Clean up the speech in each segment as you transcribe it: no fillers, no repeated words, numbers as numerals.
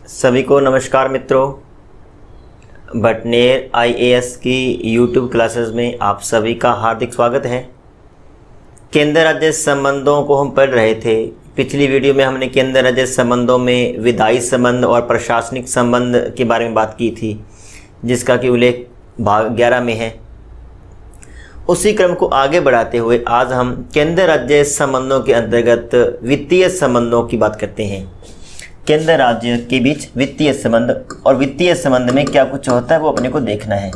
सभी को नमस्कार मित्रों, बटनेर आईएएस की यूट्यूब क्लासेस में आप सभी का हार्दिक स्वागत है। केंद्र राज्य संबंधों को हम पढ़ रहे थे। पिछली वीडियो में हमने केंद्र राज्य संबंधों में विधायी संबंध और प्रशासनिक संबंध के बारे में बात की थी, जिसका कि उल्लेख भाग 11 में है। उसी क्रम को आगे बढ़ाते हुए आज हम केंद्र राज्य संबंधों के अंतर्गत वित्तीय संबंधों की बात करते हैं। केंद्र राज्य के बीच वित्तीय संबंध और वित्तीय संबंध में क्या कुछ होता है वो अपने को देखना है।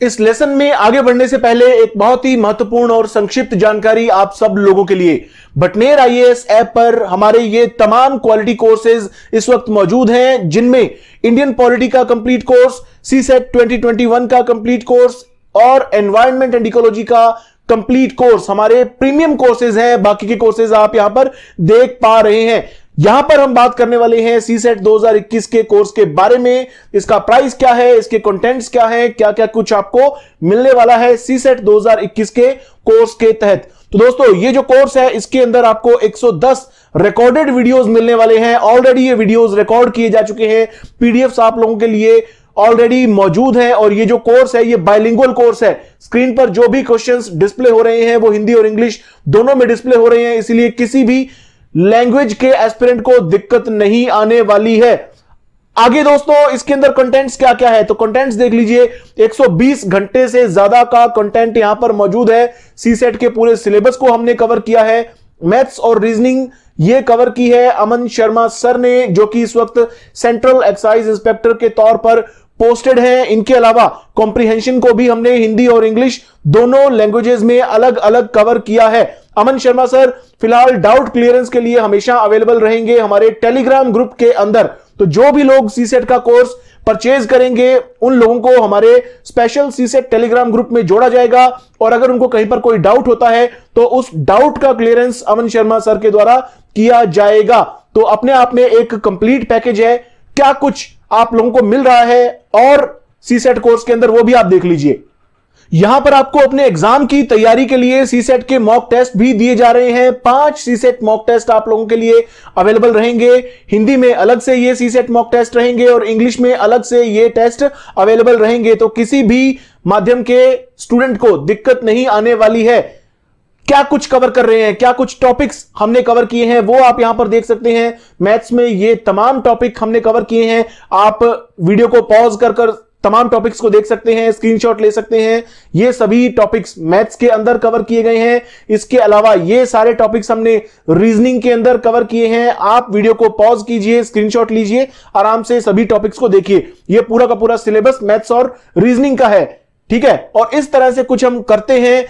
इस लेसन में आगे बढ़ने से पहले एक बहुत ही महत्वपूर्ण और संक्षिप्त जानकारी आप सब लोगों के लिए। बटनेर आईएएस ऐप पर हमारे ये तमाम क्वालिटी कोर्सेज इस वक्त मौजूद हैं, जिनमें इंडियन पॉलिटी का कंप्लीट कोर्स, सीसेट 2021 का कंप्लीट कोर्स और एनवायरनमेंट एंड इकोलॉजी का कंप्लीट कोर्स हमारे प्रीमियम कोर्सेज हैं। बाकी के कोर्सेज आप यहां पर देख पा रहे हैं। यहां पर हम बात करने वाले हैं सीसेट 2021 के कोर्स के बारे में। इसका प्राइस क्या है, इसके कंटेंट्स क्या है, क्या क्या कुछ आपको मिलने वाला है सीसेट 2021 के कोर्स के तहत। तो दोस्तों, ये जो कोर्स है इसके अंदर आपको 110 रिकॉर्डेड वीडियोस मिलने वाले हैं। ऑलरेडी ये वीडियोस रिकॉर्ड किए जा चुके हैं, पीडीएफ्स आप लोगों के लिए ऑलरेडी मौजूद है। और ये जो कोर्स है ये बाइलिंगुअल कोर्स है। स्क्रीन पर जो भी क्वेश्चंस डिस्प्ले हो रहे हैं वो हिंदी और इंग्लिश दोनों में डिस्प्ले हो रहे हैं, इसलिए किसी भी लैंग्वेज के एस्पिरेंट को दिक्कत नहीं आने वाली है। आगे दोस्तों, इसके अंदर कंटेंट्स क्या क्या है तो कंटेंट्स देख लीजिए। 120 घंटे से ज्यादा का कंटेंट यहां पर मौजूद है। सीसेट के पूरे सिलेबस को हमने कवर किया है। मैथ्स और रीजनिंग ये कवर की है अमन शर्मा सर ने, जो कि इस वक्त सेंट्रल एक्साइज इंस्पेक्टर के तौर पर पोस्टेड हैं। इनके अलावा कॉम्प्रिहेंशन को भी हमने हिंदी और इंग्लिश दोनों लैंग्वेजेस में अलग अलग कवर किया है। अमन शर्मा सर फिलहाल डाउट क्लियरेंस के लिए हमेशा अवेलेबल रहेंगे हमारे टेलीग्राम ग्रुप के अंदर। तो जो भी लोग सीसेट का कोर्स परचेज करेंगे उन लोगों को हमारे स्पेशल सीसेट टेलीग्राम ग्रुप में जोड़ा जाएगा, और अगर उनको कहीं पर कोई डाउट होता है तो उस डाउट का क्लियरेंस अमन शर्मा सर के द्वारा किया जाएगा। तो अपने आप में एक कंप्लीट पैकेज है। क्या कुछ आप लोगों को मिल रहा है और सीसेट कोर्स के अंदर वो भी आप देख लीजिए। यहां पर आपको अपने एग्जाम की तैयारी के लिए सीसेट के मॉक टेस्ट भी दिए जा रहे हैं। 5 सीसेट मॉक टेस्ट आप लोगों के लिए अवेलेबल रहेंगे। हिंदी में अलग से ये सीसेट मॉक टेस्ट रहेंगे और इंग्लिश में अलग से ये टेस्ट अवेलेबल रहेंगे। तो किसी भी माध्यम के स्टूडेंट को दिक्कत नहीं आने वाली है। क्या कुछ कवर कर रहे हैं, क्या कुछ टॉपिक्स हमने कवर किए हैं वो आप यहां पर देख सकते हैं। मैथ्स में ये तमाम टॉपिक हमने कवर किए हैं। आप वीडियो को पॉज कर तमाम टॉपिक्स को देख सकते हैं, स्क्रीनशॉट ले सकते हैं। ये सभी टॉपिक्स मैथ्स के अंदर कवर किए गए हैं। इसके अलावा ये सारे टॉपिक्स हमने रीजनिंग के अंदर कवर किए हैं। आप वीडियो को पॉज कीजिए, स्क्रीनशॉट लीजिए, आराम से सभी टॉपिक्स को देखिए। ये पूरा का पूरा सिलेबस मैथ्स और रीजनिंग का है, ठीक है। और इस तरह से कुछ हम करते हैं।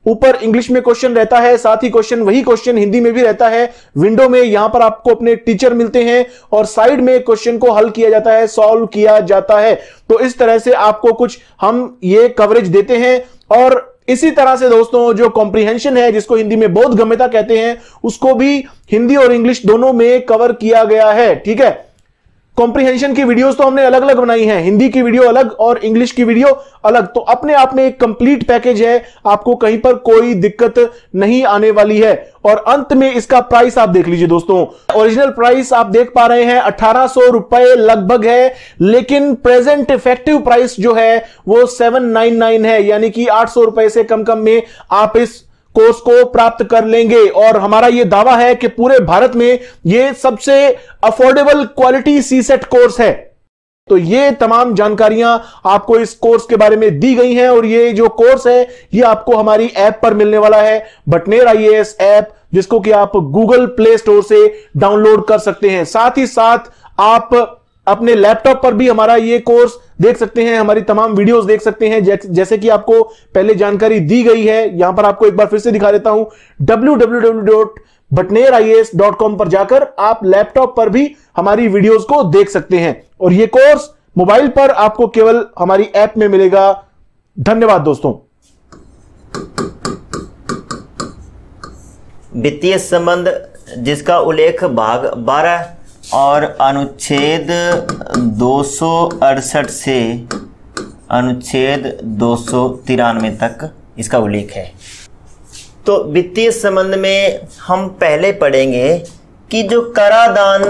ऊपर इंग्लिश में क्वेश्चन रहता है, साथ ही वही क्वेश्चन हिंदी में भी रहता है। विंडो में यहां पर आपको अपने टीचर मिलते हैं और साइड में क्वेश्चन को हल किया जाता है, सॉल्व किया जाता है। तो इस तरह से आपको कुछ हम ये कवरेज देते हैं। और इसी तरह से दोस्तों, जो कॉम्प्रिहेंशन है जिसको हिंदी में बोधगम्यता कहते हैं, उसको भी हिंदी और इंग्लिश दोनों में कवर किया गया है, ठीक है। कॉम्प्रिहेंशन की वीडियोस तो हमने अलग अलग बनाई हैं, हिंदी की वीडियो अलग और इंग्लिश की वीडियो अलग। तो अपने आप में एक कंप्लीट पैकेज है, आपको कहीं पर कोई दिक्कत नहीं आने वाली है। और अंत में इसका प्राइस आप देख लीजिए दोस्तों। ओरिजिनल प्राइस आप देख पा रहे हैं 1800 रुपए लगभग है, लेकिन प्रेजेंट इफेक्टिव प्राइस जो है वो 799 है, यानी कि 800 रुपए से कम में आप इस कोर्स को प्राप्त कर लेंगे। और हमारा यह दावा है कि पूरे भारत में यह सबसे अफोर्डेबल क्वालिटी सीसेट कोर्स है। तो ये तमाम जानकारियां आपको इस कोर्स के बारे में दी गई हैं। और ये जो कोर्स है ये आपको हमारी ऐप पर मिलने वाला है, बटनेर आईएएस ऐप, जिसको कि आप गूगल प्ले स्टोर से डाउनलोड कर सकते हैं। साथ ही साथ आप अपने लैपटॉप पर भी हमारा ये कोर्स देख सकते हैं, हमारी तमाम वीडियोस देख सकते हैं। जैसे कि आपको पहले जानकारी दी गई है, यहां पर आपको एक बार फिर से दिखा देता हूं। www.batnerias.com पर जाकर आप लैपटॉप पर भी हमारी वीडियोस को देख सकते हैं। और ये कोर्स मोबाइल पर आपको केवल हमारी ऐप में मिलेगा। धन्यवाद दोस्तों। वित्तीय संबंध जिसका उल्लेख भाग 12 और अनुच्छेद 268 से अनुच्छेद 293 तक इसका उल्लेख है। तो वित्तीय संबंध में हम पहले पढ़ेंगे कि जो करादान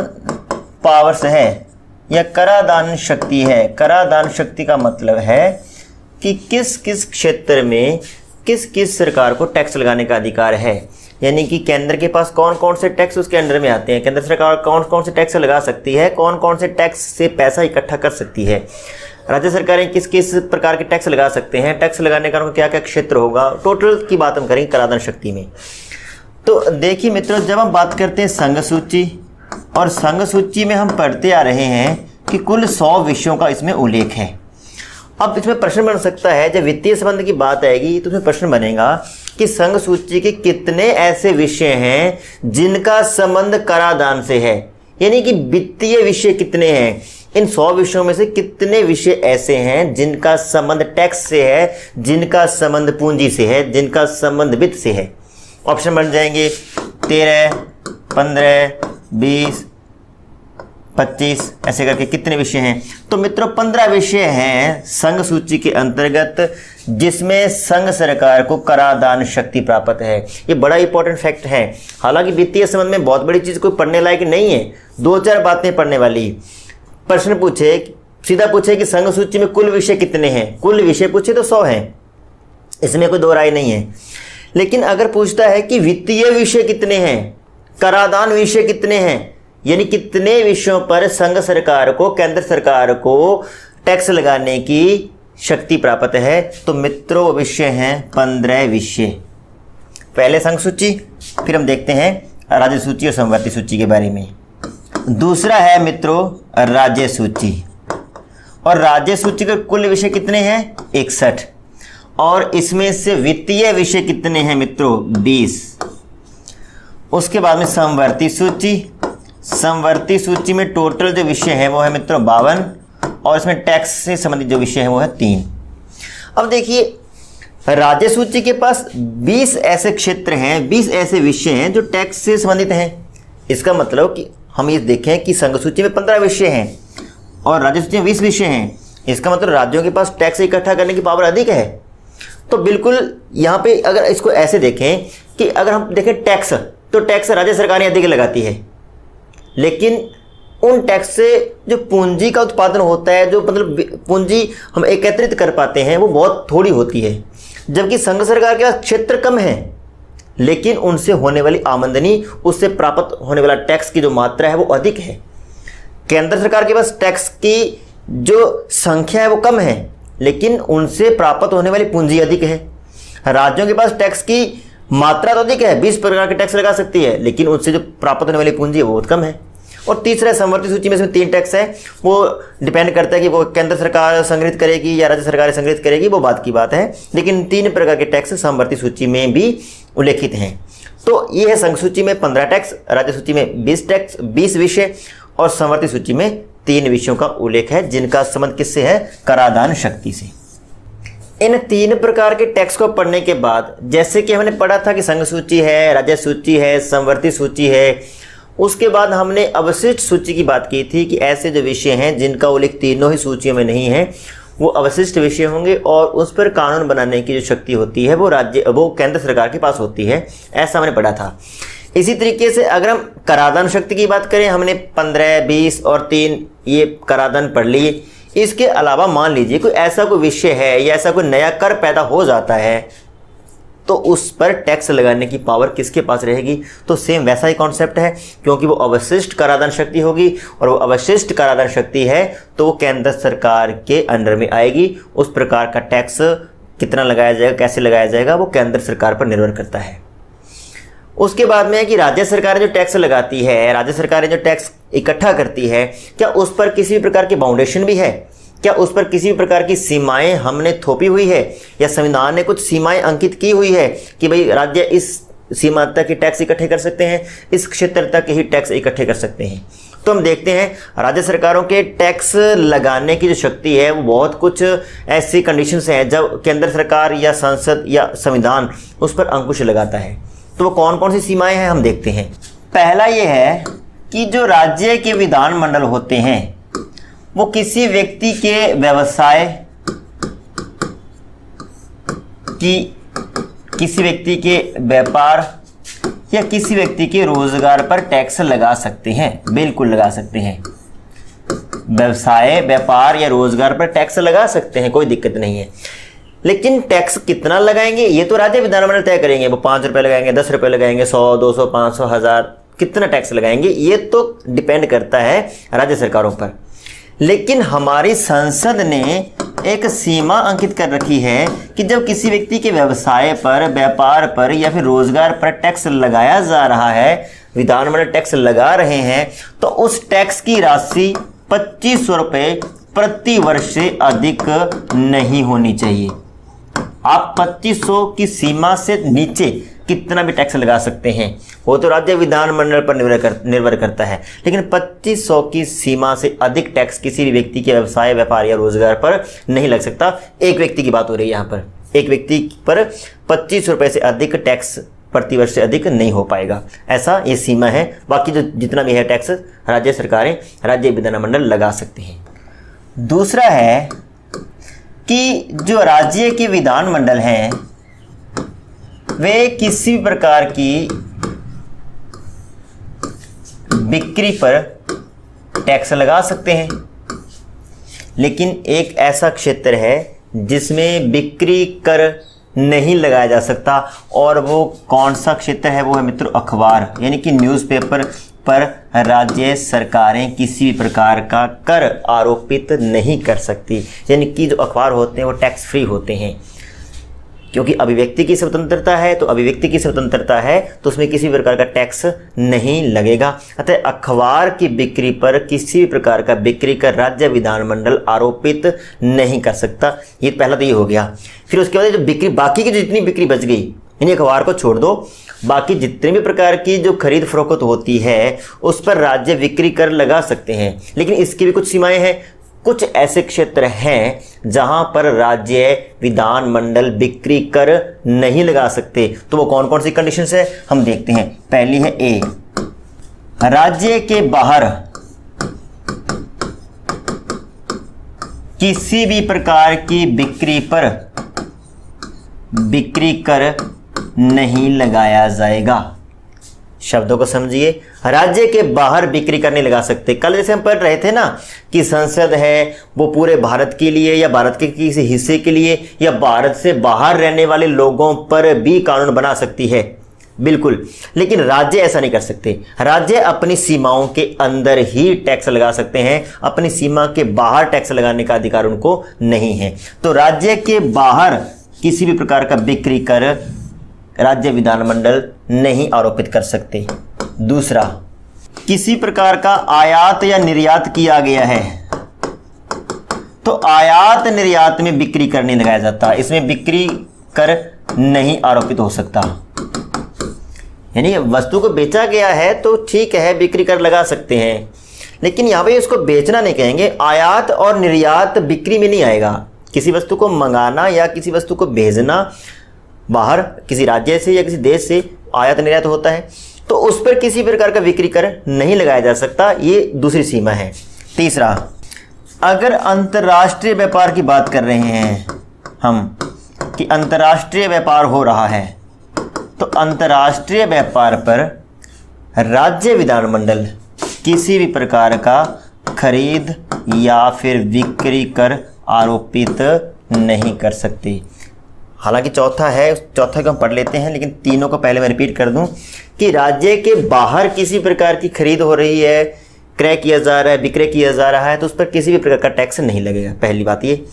पावर्स है या करादान शक्ति है, करादान शक्ति का मतलब है कि किस किस क्षेत्र में किस किस सरकार को टैक्स लगाने का अधिकार है। यानी कि केंद्र के पास कौन कौन से टैक्स उसके अंडर में आते हैं, केंद्र सरकार कौन कौन से टैक्स लगा सकती है, कौन कौन से टैक्स से पैसा इकट्ठा कर सकती है, राज्य सरकारें किस किस प्रकार के टैक्स लगा सकते हैं, टैक्स लगाने का क्या क्या क्षेत्र होगा, टोटल की बात हम करेंगे कराधान शक्ति में। तो देखिए मित्रों, जब हम बात करते हैं संघ सूची, और संघ सूची में हम पढ़ते आ रहे हैं कि कुल 100 विषयों का इसमें उल्लेख है। अब इसमें प्रश्न बन सकता है, जब वित्तीय संबंध की बात आएगी तो इसमें प्रश्न बनेगा कि संघ सूची के कितने ऐसे विषय हैं जिनका संबंध करादान से है। यानी कि वित्तीय विषय कितने हैं, इन 100 विषयों में से कितने विषय ऐसे हैं जिनका संबंध टैक्स से है, जिनका संबंध पूंजी से है, जिनका संबंध वित्त से है। ऑप्शन बन जाएंगे 13, 15, 20, 25, ऐसे करके कितने विषय हैं। तो मित्रों 15 विषय हैं संघ सूची के अंतर्गत जिसमें संघ सरकार को करादान शक्ति प्राप्त है। ये बड़ा इंपॉर्टेंट फैक्ट है। हालांकि वित्तीय संबंध में बहुत बड़ी चीज कोई पढ़ने लायक नहीं है, 2-4 बातें पढ़ने वाली। प्रश्न पूछे, सीधा पूछे कि संघ सूची में कुल विषय कितने हैं, कुल विषय पूछे तो 100 हैं, इसमें कोई दो राय नहीं है। लेकिन अगर पूछता है कि वित्तीय विषय कितने हैं, करादान विषय कितने हैं, यानी कितने विषयों पर संघ सरकार को, केंद्र सरकार को टैक्स लगाने की शक्ति प्राप्त है, तो मित्रों विषय हैं 15 विषय। पहले संघ सूची, फिर हम देखते हैं राज्य सूची और समवर्ती सूची के बारे में। दूसरा है मित्रों राज्य सूची, और राज्य सूची के कुल विषय कितने हैं 61, और इसमें से वित्तीय विषय कितने हैं मित्रों 20। उसके बाद में समवर्ती सूची, समवर्ती सूची में टोटल जो विषय है वो है मित्रों 52, और इसमें टैक्स से संबंधित जो विषय है वो है 3। अब देखिए राज्य सूची के पास 20 ऐसे क्षेत्र हैं, 20 ऐसे विषय हैं जो टैक्स से संबंधित हैं। इसका मतलब कि हम ये देखें कि संघ सूची में 15 विषय हैं और राज्य सूची में 20 विषय हैं, इसका मतलब राज्यों के पास टैक्स इकट्ठा करने की पावर अधिक है। तो बिल्कुल यहाँ पे अगर इसको ऐसे देखें कि अगर हम देखें टैक्स, तो टैक्स राज्य सरकारें अधिक लगाती है, लेकिन उन टैक्स से जो पूंजी का उत्पादन होता है, जो मतलब पूंजी हम एकत्रित कर पाते हैं, वो बहुत थोड़ी होती है। जबकि संघ सरकार के पास क्षेत्र कम है, लेकिन उनसे होने वाली आमदनी, उससे प्राप्त होने वाला टैक्स की जो मात्रा है वो अधिक है। केंद्र सरकार के पास टैक्स की जो संख्या है वो कम है, लेकिन उनसे प्राप्त होने वाली पूंजी अधिक है। राज्यों के पास टैक्स की मात्रा तो अधिक है, 20 प्रकार के टैक्स लगा सकती है, लेकिन उनसे जो प्राप्त होने वाली पूंजी है वो बहुत कम है। और तीसरा समवर्ती सूची में इसमें 3 टैक्स है, वो डिपेंड करता है कि वो केंद्र सरकार संग्रहित करेगी या राज्य सरकार संग्रहित करेगी, वो बात की बात है। लेकिन 3 प्रकार के टैक्स समवर्ती सूची में भी उल्लेखित हैं। तो ये है संघ सूची में 15 टैक्स, राज्य सूची में 20 टैक्स, 20 विषय, और समवर्ती सूची में 3 विषयों का उल्लेख है जिनका संबंध किससे है, करादान शक्ति से। इन 3 प्रकार के टैक्स को पढ़ने के बाद, जैसे कि हमने पढ़ा था कि संघ सूची है, राज्य सूची है, समवर्ती सूची है, उसके बाद हमने अवशिष्ट सूची की बात की थी कि ऐसे जो विषय हैं जिनका उल्लेख तीनों ही सूचियों में नहीं है वो अवशिष्ट विषय होंगे, और उस पर कानून बनाने की जो शक्ति होती है वो केंद्र सरकार के पास होती है, ऐसा हमने पढ़ा था। इसी तरीके से अगर हम करादान शक्ति की बात करें, हमने 15, 20 और 3 ये करादान पढ़ लिए। इसके अलावा मान लीजिए कोई ऐसा कोई विषय है या ऐसा कोई नया कर पैदा हो जाता है, तो उस पर टैक्स लगाने की पावर किसके पास रहेगी, तो सेम वैसा ही कॉन्सेप्ट है, क्योंकि वो अवशिष्ट कराधान शक्ति होगी, और वो अवशिष्ट कराधान शक्ति है तो वो केंद्र सरकार के अंडर में आएगी। उस प्रकार का टैक्स कितना लगाया जाएगा, कैसे लगाया जाएगा, वो केंद्र सरकार पर निर्भर करता है। उसके बाद में है कि राज्य सरकारें जो टैक्स लगाती है, राज्य सरकारें जो टैक्स इकट्ठा करती है, क्या उस पर किसी भी प्रकार की बाउंडेशन भी है, क्या उस पर किसी भी प्रकार की सीमाएं हमने थोपी हुई है, या संविधान ने कुछ सीमाएं अंकित की हुई है कि भाई राज्य इस सीमा तक ही टैक्स इकट्ठे कर सकते हैं, इस क्षेत्र तक ही टैक्स इकट्ठे कर सकते हैं। तो हम देखते हैं राज्य सरकारों के टैक्स लगाने की जो शक्ति है वो बहुत कुछ ऐसी कंडीशंस हैं जब केंद्र सरकार या संसद या संविधान उस पर अंकुश लगाता है। तो वो कौन कौन सी सीमाएं हैं हम देखते हैं। पहला ये है कि जो राज्य के विधानमंडल होते हैं वो किसी व्यक्ति के व्यवसाय किसी व्यक्ति के व्यापार या किसी व्यक्ति के रोजगार पर टैक्स लगा सकते हैं। बिल्कुल लगा सकते हैं, व्यवसाय व्यापार या रोजगार पर टैक्स लगा सकते हैं, कोई दिक्कत नहीं है। लेकिन टैक्स कितना लगाएंगे ये तो राज्य विधानमंडल तय करेंगे। वो 5 रुपये लगाएंगे, 10 रुपये लगाएंगे, 100, 200, 500, 1000 कितना टैक्स लगाएंगे ये तो डिपेंड करता है राज्य सरकारों पर। लेकिन हमारी संसद ने एक सीमा अंकित कर रखी है कि जब किसी व्यक्ति के व्यवसाय पर, व्यापार पर या फिर रोजगार पर टैक्स लगाया जा रहा है, विधानमंडल टैक्स लगा रहे हैं, तो उस टैक्स की राशि 2500 रुपये प्रति वर्ष से अधिक नहीं होनी चाहिए। आप 2500 की सीमा से नीचे कितना भी टैक्स लगा सकते हैं, वो तो राज्य विधानमंडल पर निर्भर करता है। लेकिन 2500 की सीमा से अधिक टैक्स किसी भी व्यक्ति के व्यवसाय, व्यापार या रोजगार पर नहीं लग सकता। एक व्यक्ति की बात हो रही है यहाँ पर, एक व्यक्ति पर 25 रुपये से अधिक टैक्स प्रति वर्ष से अधिक नहीं हो पाएगा, ऐसा ये सीमा है। बाकी जो जितना भी है टैक्स राज्य सरकारें, राज्य विधानमंडल लगा सकते हैं। दूसरा है कि जो राज्य के विधानमंडल हैं वे किसी भी प्रकार की बिक्री पर टैक्स लगा सकते हैं। लेकिन एक ऐसा क्षेत्र है जिसमें बिक्री कर नहीं लगाया जा सकता, और वो कौन सा क्षेत्र है? वो है मित्रों अखबार, यानी कि न्यूज़पेपर पर राज्य सरकारें किसी भी प्रकार का कर आरोपित नहीं कर सकती। यानी कि जो अखबार होते हैं वो टैक्स फ्री होते हैं, क्योंकि अभिव्यक्ति की स्वतंत्रता है, तो अभिव्यक्ति की स्वतंत्रता है तो उसमें किसी प्रकार का टैक्स नहीं लगेगा। अतः अखबार की बिक्री पर किसी भी प्रकार का बिक्री कर राज्य विधानमंडल आरोपित नहीं कर सकता। ये पहला तो ये हो गया। फिर उसके बाद जो बिक्री, बाकी की जितनी बिक्री बच गई, यानी अखबार को छोड़ दो, बाकी जितने भी प्रकार की जो खरीद फरोख्त होती है उस पर राज्य बिक्री कर लगा सकते हैं। लेकिन इसकी भी कुछ सीमाएं हैं। कुछ ऐसे क्षेत्र हैं जहां पर राज्य विधानमंडल बिक्री कर नहीं लगा सकते। तो वो कौन कौन सी कंडीशंस है हम देखते हैं। पहली है ए, राज्य के बाहर किसी भी प्रकार की बिक्री पर बिक्री कर नहीं लगाया जाएगा। शब्दों को समझिए, राज्य के बाहर बिक्री करने लगा सकते। कल जैसे हम पढ़ रहे थे ना कि संसद है वो पूरे भारत के लिए या भारत के किसी हिस्से के लिए या भारत से बाहर रहने वाले लोगों पर भी कानून बना सकती है, बिल्कुल। लेकिन राज्य ऐसा नहीं कर सकते। राज्य अपनी सीमाओं के अंदर ही टैक्स लगा सकते हैं, अपनी सीमा के बाहर टैक्स लगाने का अधिकार उनको नहीं है। तो राज्य के बाहर किसी भी प्रकार का बिक्री कर राज्य विधानमंडल नहीं आरोपित कर सकते। दूसरा, किसी प्रकार का आयात या निर्यात किया गया है तो आयात निर्यात में बिक्री कर नहीं लगाया जाता, इसमें बिक्री कर नहीं आरोपित हो सकता। यानी वस्तु को बेचा गया है तो ठीक है, बिक्री कर लगा सकते हैं, लेकिन यहाँ पे इसको बेचना नहीं कहेंगे। आयात और निर्यात बिक्री में नहीं आएगा। किसी वस्तु को मंगाना या किसी वस्तु को भेजना बाहर किसी राज्य से या किसी देश से आयात निर्यात होता है, तो उस पर किसी प्रकार का बिक्री कर नहीं लगाया जा सकता। ये दूसरी सीमा है। तीसरा, अगर अंतर्राष्ट्रीय व्यापार की बात कर रहे हैं हम कि अंतर्राष्ट्रीय व्यापार हो रहा है, तो अंतर्राष्ट्रीय व्यापार पर राज्य विधानमंडल किसी भी प्रकार का खरीद या फिर बिक्री कर आरोपित नहीं कर सकती। हालांकि चौथा है, चौथा को हम पढ़ लेते हैं, लेकिन तीनों को पहले मैं रिपीट कर दूं कि राज्य के बाहर किसी प्रकार की खरीद हो रही है, क्रय किया जा रहा है, विक्रय किया जा रहा है, तो उस पर किसी भी प्रकार का टैक्स नहीं लगेगा। पहली बात ये।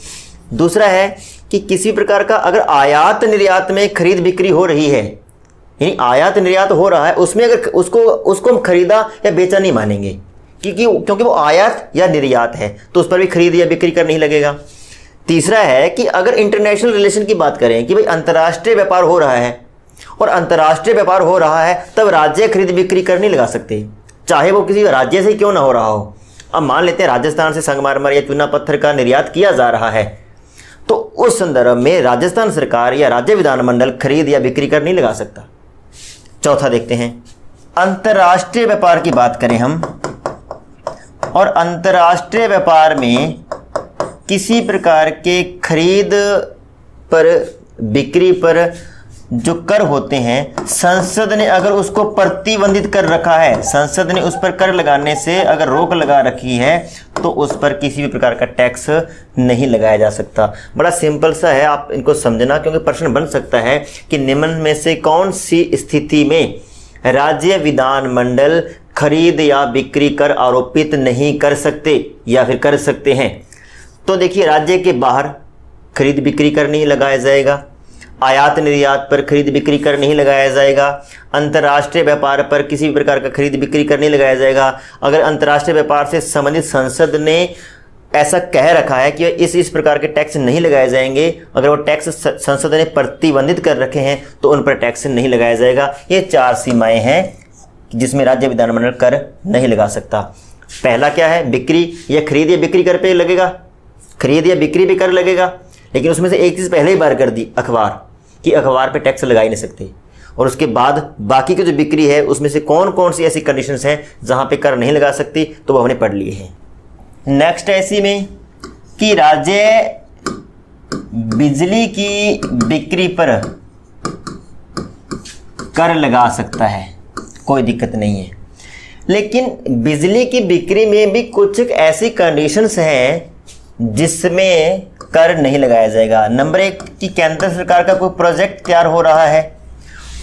दूसरा है कि किसी प्रकार का अगर आयात निर्यात में खरीद बिक्री हो रही है, यानी आयात निर्यात हो रहा है, उसमें अगर उसको हम खरीदा या बेचा नहीं मानेंगे, क्योंकि वो आयात या निर्यात है, तो उस पर भी खरीद या बिक्री कर नहीं लगेगा। तीसरा है कि अगर इंटरनेशनल रिलेशन की बात करें कि भाई अंतर्राष्ट्रीय व्यापार हो रहा है और अंतर्राष्ट्रीय व्यापार हो रहा है, तब राज्य खरीद बिक्री कर नहीं लगा सकते, चाहे वो किसी राज्य से क्यों ना हो रहा हो। अब मान लेते हैं राजस्थान से संगमरमर या चूना पत्थर का निर्यात किया जा रहा है, तो उस संदर्भ में राजस्थान सरकार या राज्य विधानमंडल खरीद या बिक्री कर नहीं लगा सकता। चौथा देखते हैं, अंतर्राष्ट्रीय व्यापार की बात करें हम, और अंतर्राष्ट्रीय व्यापार में किसी प्रकार के खरीद पर बिक्री पर जो कर होते हैं, संसद ने अगर उसको प्रतिबंधित कर रखा है, संसद ने उस पर कर लगाने से अगर रोक लगा रखी है, तो उस पर किसी भी प्रकार का टैक्स नहीं लगाया जा सकता। बड़ा सिंपल सा है, आप इनको समझना, क्योंकि प्रश्न बन सकता है कि निम्न में से कौन सी स्थिति में राज्य विधानमंडल खरीद या बिक्री कर आरोपित नहीं कर सकते या फिर कर सकते हैं। तो देखिए, राज्य के बाहर खरीद बिक्री कर नहीं लगाया जाएगा, आयात निर्यात पर खरीद बिक्री कर नहीं लगाया जाएगा, अंतर्राष्ट्रीय व्यापार पर किसी भी प्रकार का खरीद बिक्री कर नहीं लगाया जाएगा। अगर अंतर्राष्ट्रीय व्यापार से संबंधित संसद ने ऐसा कह रखा है कि इस प्रकार के टैक्स नहीं लगाए जाएंगे, अगर वो टैक्स संसद ने प्रतिबंधित कर रखे हैं तो उन पर टैक्स नहीं लगाया जाएगा। ये 4 सीमाएं हैं जिसमें राज्य विधानमंडल कर नहीं लगा सकता। पहला क्या है? बिक्री या खरीद या बिक्री कर पे लगेगा, खरीद या बिक्री भी कर लगेगा। लेकिन उसमें से एक चीज़ पहले ही बार कर दी, अखबार, कि अखबार पे टैक्स लगा ही नहीं सकते। और उसके बाद बाकी की जो बिक्री है उसमें से कौन कौन सी ऐसी कंडीशंस हैं जहां पे कर नहीं लगा सकती, तो वो हमने पढ़ लिए हैं। नेक्स्ट ऐसी में कि राज्य बिजली की बिक्री पर कर लगा सकता है, कोई दिक्कत नहीं है। लेकिन बिजली की बिक्री में भी कुछ ऐसी कंडीशंस हैं जिसमें कर नहीं लगाया जाएगा। नंबर 1 कि केंद्र सरकार का कोई प्रोजेक्ट तैयार हो रहा है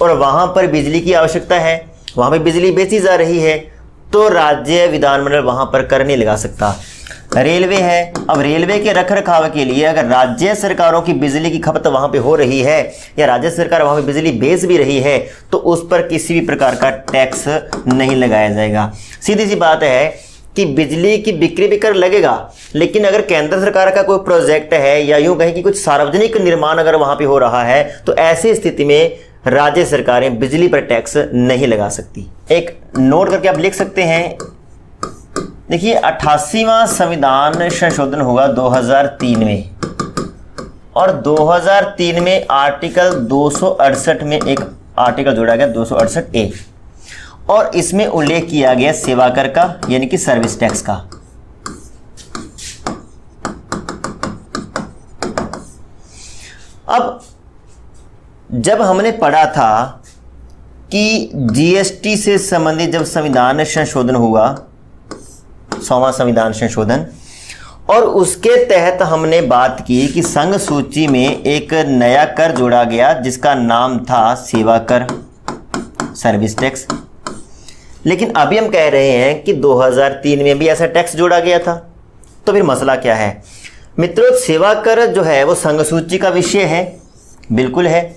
और वहाँ पर बिजली की आवश्यकता है, वहाँ पर बिजली बेची जा रही है, तो राज्य विधानमंडल वहाँ पर कर नहीं लगा सकता। रेलवे है, अब रेलवे के रखरखाव के लिए अगर राज्य सरकारों की बिजली की खपत वहाँ पे हो रही है या राज्य सरकार वहाँ पे बिजली बेच भी रही है, तो उस पर किसी भी प्रकार का टैक्स नहीं लगाया जाएगा। सीधी सी बात है कि बिजली की बिक्री भी कर लगेगा, लेकिन अगर केंद्र सरकार का कोई प्रोजेक्ट है या यूं कहें कि कुछ सार्वजनिक निर्माण अगर वहां पे हो रहा है, तो ऐसी स्थिति में राज्य सरकारें बिजली पर टैक्स नहीं लगा सकती। एक नोट करके आप लिख सकते हैं। देखिए, 88वां संविधान संशोधन हुआ 2003 में, और 2003 में आर्टिकल 268 में एक आर्टिकल जोड़ा गया, 268A, और इसमें उल्लेख किया गया सेवा कर का, यानी कि सर्विस टैक्स का। अब जब हमने पढ़ा था कि जीएसटी से संबंधित जब संविधान संशोधन हुआ, 100वां संविधान संशोधन, और उसके तहत हमने बात की कि संघ सूची में एक नया कर जोड़ा गया जिसका नाम था सेवा कर, सर्विस टैक्स। लेकिन अभी हम कह रहे हैं कि 2003 में भी ऐसा टैक्स जोड़ा गया था, तो फिर मसला क्या है? मित्रों, सेवा कर जो है वो संघ सूची का विषय है, बिल्कुल है,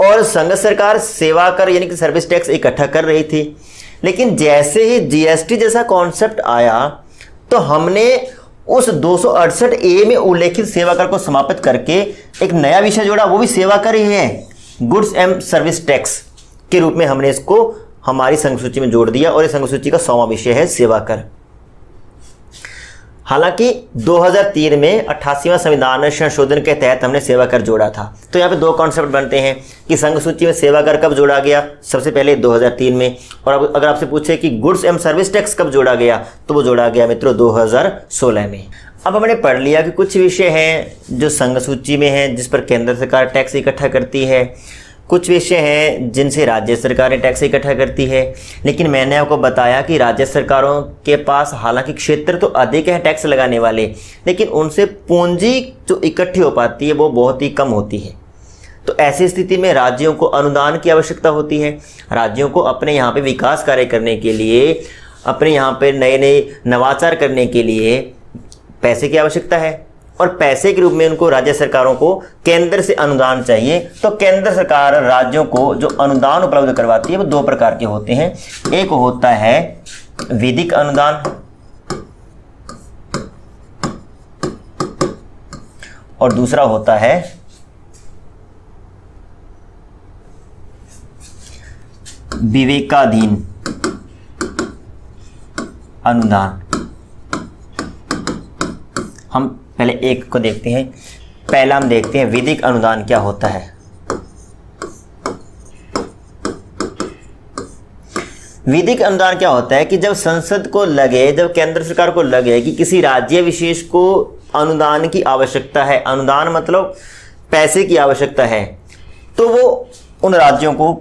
और संघ सरकार सेवा कर यानी कि सर्विस टैक्स इकट्ठा कर रही थी। लेकिन जैसे ही जीएसटी जैसा कॉन्सेप्ट आया, तो हमने उस 268A में उल्लेखित सेवा कर को समाप्त करके एक नया विषय जोड़ा, वो भी सेवा कर ही है, गुड्स एंड सर्विस टैक्स के रूप में हमने इसको हमारी संघ सूची में जोड़ दिया, और इस संघ सूची का 100वां विषय है सेवा कर। हालांकि 2003 में 88वां संविधान संशोधन के तहत हमने सेवा कर जोड़ा था। तो यहाँ पे 2 कॉन्सेप्ट बनते हैं कि संघ सूची में सेवा कर कब जोड़ा गया, सबसे पहले 2003 में, और अब अगर आपसे पूछे कि गुड्स एंड सर्विस टैक्स कब जोड़ा गया, तो वो जोड़ा गया मित्रों 2016 में। अब हमने पढ़ लिया कि कुछ विषय हैं जो संघ सूची में हैं जिस पर केंद्र सरकार टैक्स इकट्ठा करती है, कुछ विषय हैं जिनसे राज्य सरकारें टैक्स इकट्ठा करती है। लेकिन मैंने आपको बताया कि राज्य सरकारों के पास हालांकि क्षेत्र तो अधिक है टैक्स लगाने वाले, लेकिन उनसे पूंजी जो इकट्ठी हो पाती है वो बहुत ही कम होती है। तो ऐसी स्थिति में राज्यों को अनुदान की आवश्यकता होती है। राज्यों को अपने यहाँ पे विकास कार्य करने के लिए, अपने यहाँ पे नए नए नवाचार करने के लिए पैसे की आवश्यकता है, और पैसे के रूप में उनको राज्य सरकारों को केंद्र से अनुदान चाहिए। तो केंद्र सरकार राज्यों को जो अनुदान उपलब्ध करवाती है वो 2 प्रकार के होते हैं। एक होता है विधिक अनुदान, और दूसरा होता है विवेकाधीन अनुदान। हम पहले एक को देखते हैं। पहला हम देखते हैं विधिक अनुदान क्या होता है। विधिक अनुदान क्या होता है कि जब संसद को लगे, जब केंद्र सरकार को लगे कि किसी राज्य विशेष को अनुदान की आवश्यकता है, अनुदान मतलब पैसे की आवश्यकता है, तो वो उन राज्यों को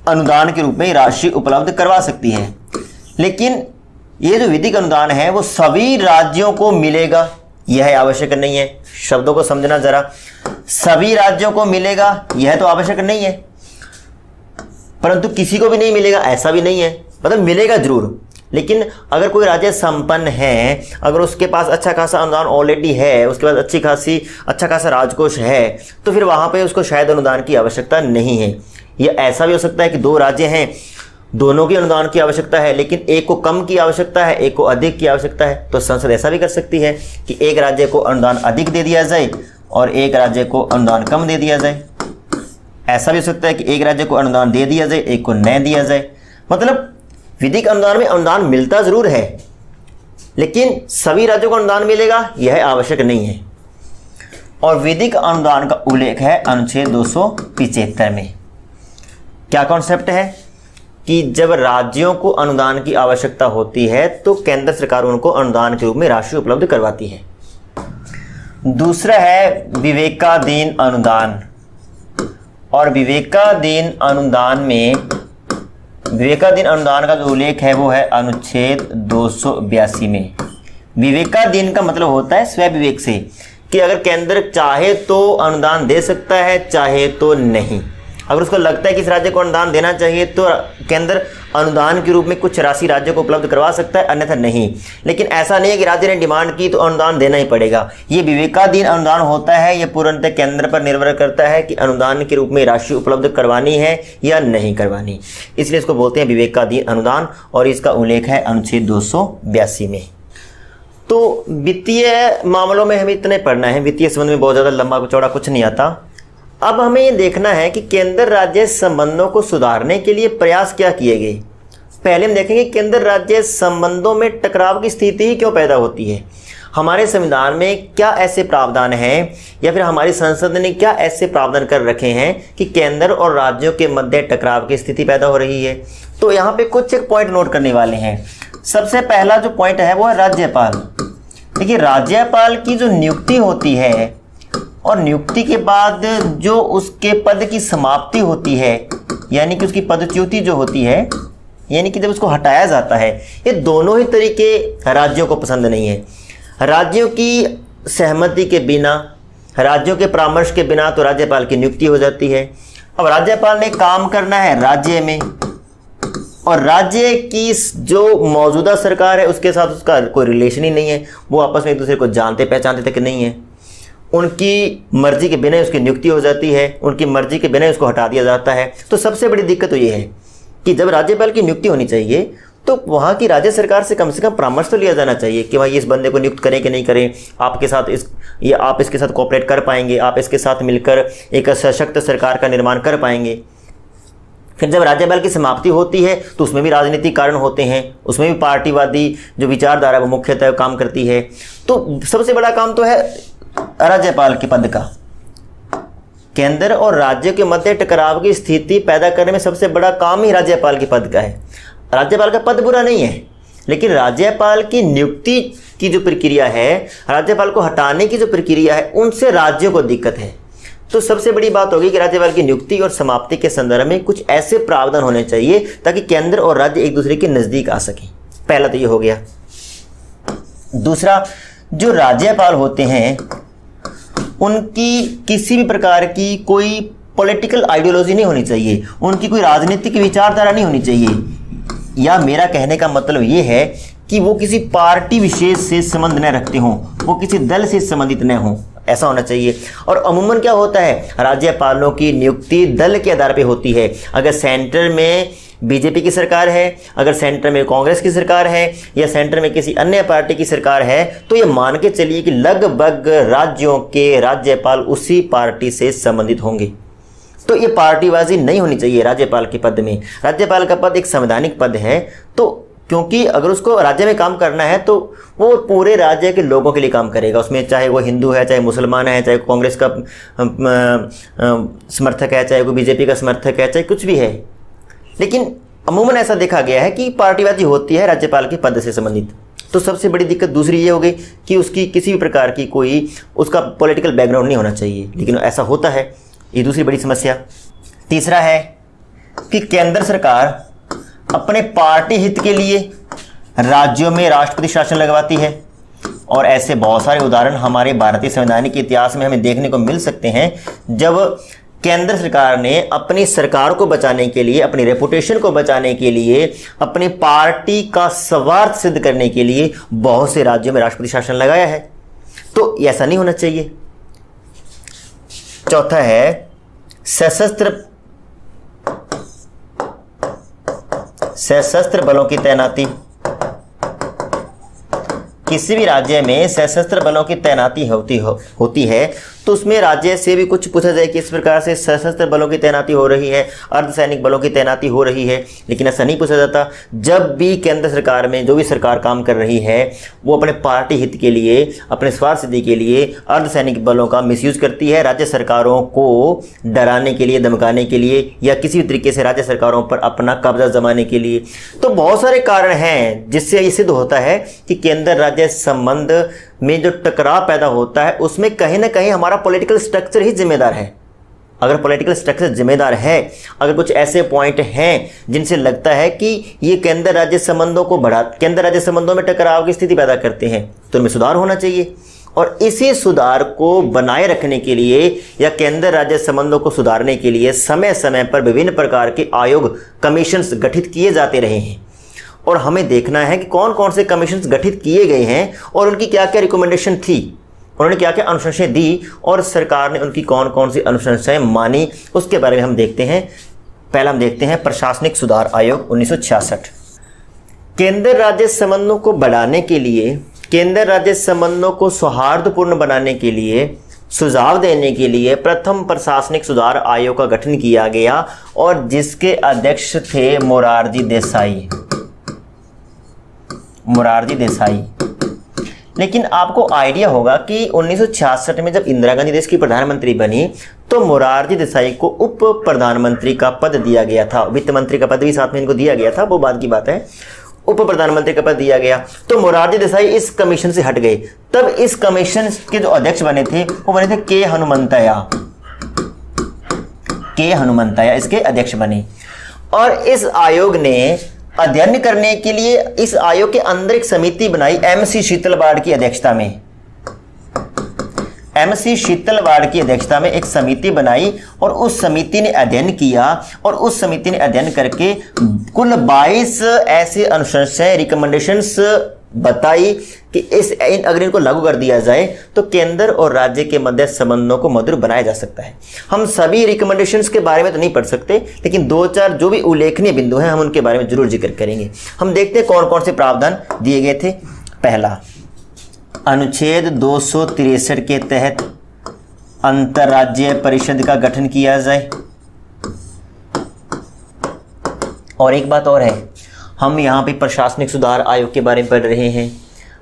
अनुदान के रूप में राशि उपलब्ध करवा सकती है। लेकिन ये जो विधिक अनुदान है वो सभी राज्यों को मिलेगा, यह आवश्यक नहीं है। शब्दों को समझना जरा, सभी राज्यों को मिलेगा यह तो आवश्यक नहीं है, परंतु किसी को भी नहीं मिलेगा ऐसा भी नहीं है। मतलब मिलेगा जरूर, लेकिन अगर कोई राज्य संपन्न है, अगर उसके पास अच्छा खासा अनुदान ऑलरेडी है, उसके पास अच्छा खासा राजकोष है, तो फिर वहां पे उसको शायद अनुदान की आवश्यकता नहीं है। या ऐसा भी हो सकता है कि दो राज्य हैं, दोनों की अनुदान की आवश्यकता है, लेकिन एक को कम की आवश्यकता है, एक को अधिक की आवश्यकता है। तो संसद ऐसा भी कर सकती है कि एक राज्य को अनुदान अधिक दे दिया जाए और एक राज्य को अनुदान कम दे दिया जाए। ऐसा भी हो सकता है कि एक राज्य को अनुदान दे दिया जाए, एक को न दिया जाए। मतलब विधिक अनुदान में अनुदान मिलता जरूर है, लेकिन सभी राज्यों को अनुदान मिलेगा यह आवश्यक नहीं है। और विधिक अनुदान का उल्लेख है अनुच्छेद 275 में। क्या कॉन्सेप्ट है कि जब राज्यों को अनुदान की आवश्यकता होती है तो केंद्र सरकार उनको अनुदान के रूप में राशि उपलब्ध करवाती है। दूसरा है विवेकाधीन अनुदान। और विवेकाधीन अनुदान का जो उल्लेख है वो है अनुच्छेद 282 में। विवेकाधीन का मतलब होता है स्व विवेक से, कि अगर केंद्र चाहे तो अनुदान दे सकता है, चाहे तो नहीं। अगर उसको लगता है कि इस राज्य को अनुदान देना चाहिए तो केंद्र अनुदान के रूप में कुछ राशि राज्य को उपलब्ध करवा सकता है, अन्यथा नहीं। लेकिन ऐसा नहीं है कि राज्य ने डिमांड की तो अनुदान देना ही पड़ेगा। ये विवेकाधीन अनुदान होता है, ये पूर्णतः केंद्र पर निर्भर करता है कि अनुदान के रूप में राशि उपलब्ध करवानी है या नहीं करवानी। इसलिए इसको बोलते हैं विवेकाधीन अनुदान, और इसका उल्लेख है अनुच्छेद 282 में। तो वित्तीय मामलों में हमें इतने पढ़ना है, वित्तीय संबंध में बहुत ज़्यादा लंबा चौड़ा कुछ नहीं आता। अब हमें ये देखना है कि केंद्र राज्य संबंधों को सुधारने के लिए प्रयास क्या किए गए। पहले हम देखेंगे केंद्र राज्य संबंधों में टकराव की स्थिति ही क्यों पैदा होती है। हमारे संविधान में क्या ऐसे प्रावधान हैं, या फिर हमारी संसद ने क्या ऐसे प्रावधान कर रखे हैं कि केंद्र और राज्यों के मध्य टकराव की स्थिति पैदा हो रही है। तो यहाँ पे कुछ एक पॉइंट नोट करने वाले हैं। सबसे पहला जो पॉइंट है वो है राज्यपाल। देखिए, राज्यपाल की जो नियुक्ति होती है और नियुक्ति के बाद जो उसके पद की समाप्ति होती है, यानी कि उसकी पदच्युति जो होती है, यानी कि जब उसको हटाया जाता है, ये दोनों ही तरीके राज्यों को पसंद नहीं है। राज्यों की सहमति के बिना, राज्यों के परामर्श के बिना तो राज्यपाल की नियुक्ति हो जाती है। अब राज्यपाल ने काम करना है राज्य में, और राज्य की जो मौजूदा सरकार है उसके साथ उसका कोई रिलेशन ही नहीं है, वो आपस में एक दूसरे को जानते पहचानते तक नहीं है। उनकी मर्जी के बिना उसकी नियुक्ति हो जाती है, उनकी मर्जी के बिना उसको हटा दिया जाता है। तो सबसे बड़ी दिक्कत तो ये है कि जब राज्यपाल की नियुक्ति होनी चाहिए तो वहाँ की राज्य सरकार से कम परामर्श तो लिया जाना चाहिए कि भाई इस बंदे को नियुक्त करें कि नहीं करें, आपके साथ आप इसके साथ कोऑपरेट कर पाएंगे, आप इसके साथ मिलकर एक सशक्त सरकार का निर्माण कर पाएंगे। फिर जब राज्यपाल की समाप्ति होती है तो उसमें भी राजनीतिक कारण होते हैं, उसमें भी पार्टीवादी जो विचारधारा वो मुख्यतः काम करती है। तो सबसे बड़ा काम तो है राज्यपाल के पद का। केंद्र और राज्य के मध्य टकराव की स्थिति पैदा करने में सबसे बड़ा काम ही राज्यपाल के पद का है। राज्यपाल का पद बुरा नहीं है, लेकिन राज्यपाल की नियुक्ति की जो प्रक्रिया है, राज्यपाल को हटाने की जो प्रक्रिया है, उनसे राज्यों को दिक्कत है। तो सबसे बड़ी बात होगी कि राज्यपाल की नियुक्ति और समाप्ति के संदर्भ में कुछ ऐसे प्रावधान होने चाहिए ताकि केंद्र और राज्य एक दूसरे के नजदीक आ सकें। पहला तो ये हो गया। दूसरा, जो राज्यपाल होते हैं उनकी किसी भी प्रकार की कोई पॉलिटिकल आइडियोलॉजी नहीं होनी चाहिए, उनकी कोई राजनीतिक विचारधारा नहीं होनी चाहिए। या मेरा कहने का मतलब ये है कि वो किसी पार्टी विशेष से संबंध न रखते हों, वो किसी दल से संबंधित न हों, ऐसा होना चाहिए। और अमूमन क्या होता है, राज्यपालों की नियुक्ति दल के आधार पे होती है। अगर सेंटर में बीजेपी की सरकार है, अगर सेंटर में कांग्रेस की सरकार है, या सेंटर में किसी अन्य पार्टी की सरकार है, तो ये मान के चलिए कि लगभग राज्यों के राज्यपाल उसी पार्टी से संबंधित होंगे। तो ये पार्टीबाजी नहीं होनी चाहिए राज्यपाल के पद में। राज्यपाल का पद एक संवैधानिक पद है, तो क्योंकि अगर उसको राज्य में काम करना है तो वो पूरे राज्य के लोगों के लिए काम करेगा। उसमें चाहे वो हिंदू है, चाहे मुसलमान है, चाहे कांग्रेस का समर्थक है, चाहे वो बीजेपी का समर्थक है, चाहे कुछ भी है। लेकिन अमूमन ऐसा देखा गया है कि पार्टीबाजी होती है राज्यपाल के पद से संबंधित। तो सबसे बड़ी दिक्कत दूसरी ये हो गई कि उसकी किसी भी प्रकार की कोई उसका पॉलिटिकल बैकग्राउंड नहीं होना चाहिए, लेकिन ऐसा होता है। ये दूसरी बड़ी समस्या। तीसरा है कि केंद्र सरकार अपने पार्टी हित के लिए राज्यों में राष्ट्रपति शासन लगवाती है, और ऐसे बहुत सारे उदाहरण हमारे भारतीय संवैधानिक इतिहास में हमें देखने को मिल सकते हैं, जब केंद्र सरकार ने अपनी सरकार को बचाने के लिए, अपनी रेपुटेशन को बचाने के लिए, अपनी पार्टी का स्वार्थ सिद्ध करने के लिए बहुत से राज्यों में राष्ट्रपति शासन लगाया है। तो ऐसा नहीं होना चाहिए। चौथा है सशस्त्र बलों की तैनाती। किसी भी राज्य में सशस्त्र बलों की तैनाती होती है तो उसमें राज्य से भी कुछ पूछा जाए कि इस प्रकार से सशस्त्र बलों की तैनाती हो रही है, अर्धसैनिक बलों की तैनाती हो रही है, लेकिन ऐसा नहीं पूछा जाता। जब भी केंद्र सरकार में जो भी सरकार काम कर रही है वो अपने पार्टी हित के लिए, अपने स्वार्थ सिद्धि के लिए अर्धसैनिक बलों का मिसयूज करती है, राज्य सरकारों को डराने के लिए, धमकाने के लिए, या किसी भी तरीके से राज्य सरकारों पर अपना कब्जा जमाने के लिए। तो बहुत सारे कारण हैं जिससे ये सिद्ध होता है कि केंद्र राज्य संबंध में जो टकराव पैदा होता है उसमें कहीं ना कहीं हमारा पॉलिटिकल स्ट्रक्चर ही जिम्मेदार है। अगर पॉलिटिकल स्ट्रक्चर जिम्मेदार है, अगर कुछ ऐसे पॉइंट हैं जिनसे लगता है कि ये केंद्र राज्य संबंधों को केंद्र राज्य संबंधों में टकराव की स्थिति पैदा करते हैं, तो उनमें सुधार होना चाहिए। और इसी सुधार को बनाए रखने के लिए या केंद्र राज्य संबंधों को सुधारने के लिए समय समय पर विभिन्न प्रकार के आयोग, कमीशंस गठित किए जाते रहे हैं, और हमें देखना है कि कौन कौन से कमीशंस गठित किए गए हैं और उनकी क्या क्या रिकमेंडेशन थी, उन्होंने क्या क्या अनुशंसाएं दी और सरकार ने उनकी कौन कौन सी अनुशंसाएं मानी, उसके बारे में हम देखते हैं। पहला हम देखते हैं प्रशासनिक सुधार आयोग 1966। केंद्र राज्य संबंधों को बढ़ाने के लिए, केंद्र राज्य संबंधों को सौहार्दपूर्ण बनाने के लिए, सुझाव देने के लिए प्रथम प्रशासनिक सुधार आयोग का गठन किया गया, और जिसके अध्यक्ष थे मोरारजी देसाई। लेकिन आपको आइडिया होगा कि 1966 में जब इंदिरा गांधी देश की प्रधानमंत्री बनी तो मोरारजी देसाई को उप प्रधानमंत्री का पद दिया गया था, वित्त मंत्री का पद भी साथ में इनको दिया गया था, वो बाद की बात है, उप प्रधानमंत्री का पद दिया गया। तो मोरारजी देसाई इस कमीशन से हट गए। तब इस कमीशन के जो अध्यक्ष बने थे वो बने थे के हनुमंतया इसके अध्यक्ष बने। और इस आयोग ने अध्ययन करने के लिए इस आयोग के अंदर एक समिति बनाई एमसी शीतलवाड़ की अध्यक्षता में। एमसी शीतलवाड़ की अध्यक्षता में एक समिति बनाई और उस समिति ने अध्ययन किया, और उस समिति ने अध्ययन करके कुल 22 ऐसे अनुशंसाएं, रिकमेंडेशंस बताई कि अगर इनको लागू कर दिया जाए तो केंद्र और राज्य के मध्य संबंधों को मधुर बनाया जा सकता है। हम सभी रिकमेंडेशंस के बारे में तो नहीं पढ़ सकते, लेकिन 2-4 जो भी उल्लेखनीय बिंदु हैं हम उनके बारे में जरूर जिक्र करेंगे। हम देखते हैं कौन कौन से प्रावधान दिए गए थे। पहला, अनुच्छेद 263 के तहत अंतर्राज्यीय परिषद का गठन किया जाए। और एक बात और है, हम यहाँ पे प्रशासनिक सुधार आयोग के बारे में पढ़ रहे हैं,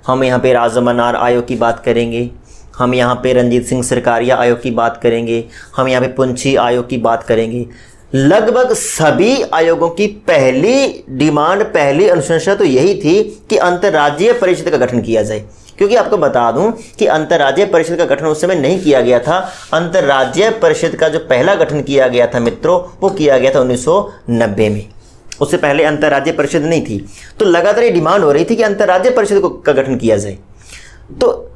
हम यहाँ पे राजमनार आयोग की बात करेंगे, हम यहाँ पे रंजीत सिंह सरकारिया आयोग की बात करेंगे, हम यहाँ पे पुंछी आयोग की बात करेंगे। लगभग सभी आयोगों की पहली डिमांड, पहली अनुशंसा तो यही थी कि अंतर्राज्यीय परिषद का गठन किया जाए। क्योंकि आपको बता दूं कि अंतर्राज्यीय परिषद का गठन उस समय नहीं किया गया था। अंतर्राज्यीय परिषद का जो पहला गठन किया गया था मित्रों, वो किया गया था 1990 में। उससे पहले अंतर्राज्यीय परिषद नहीं थी। तो लगातार ये डिमांड हो रही थी कि अंतर्राज्यीय परिषद का गठन किया जाए। तो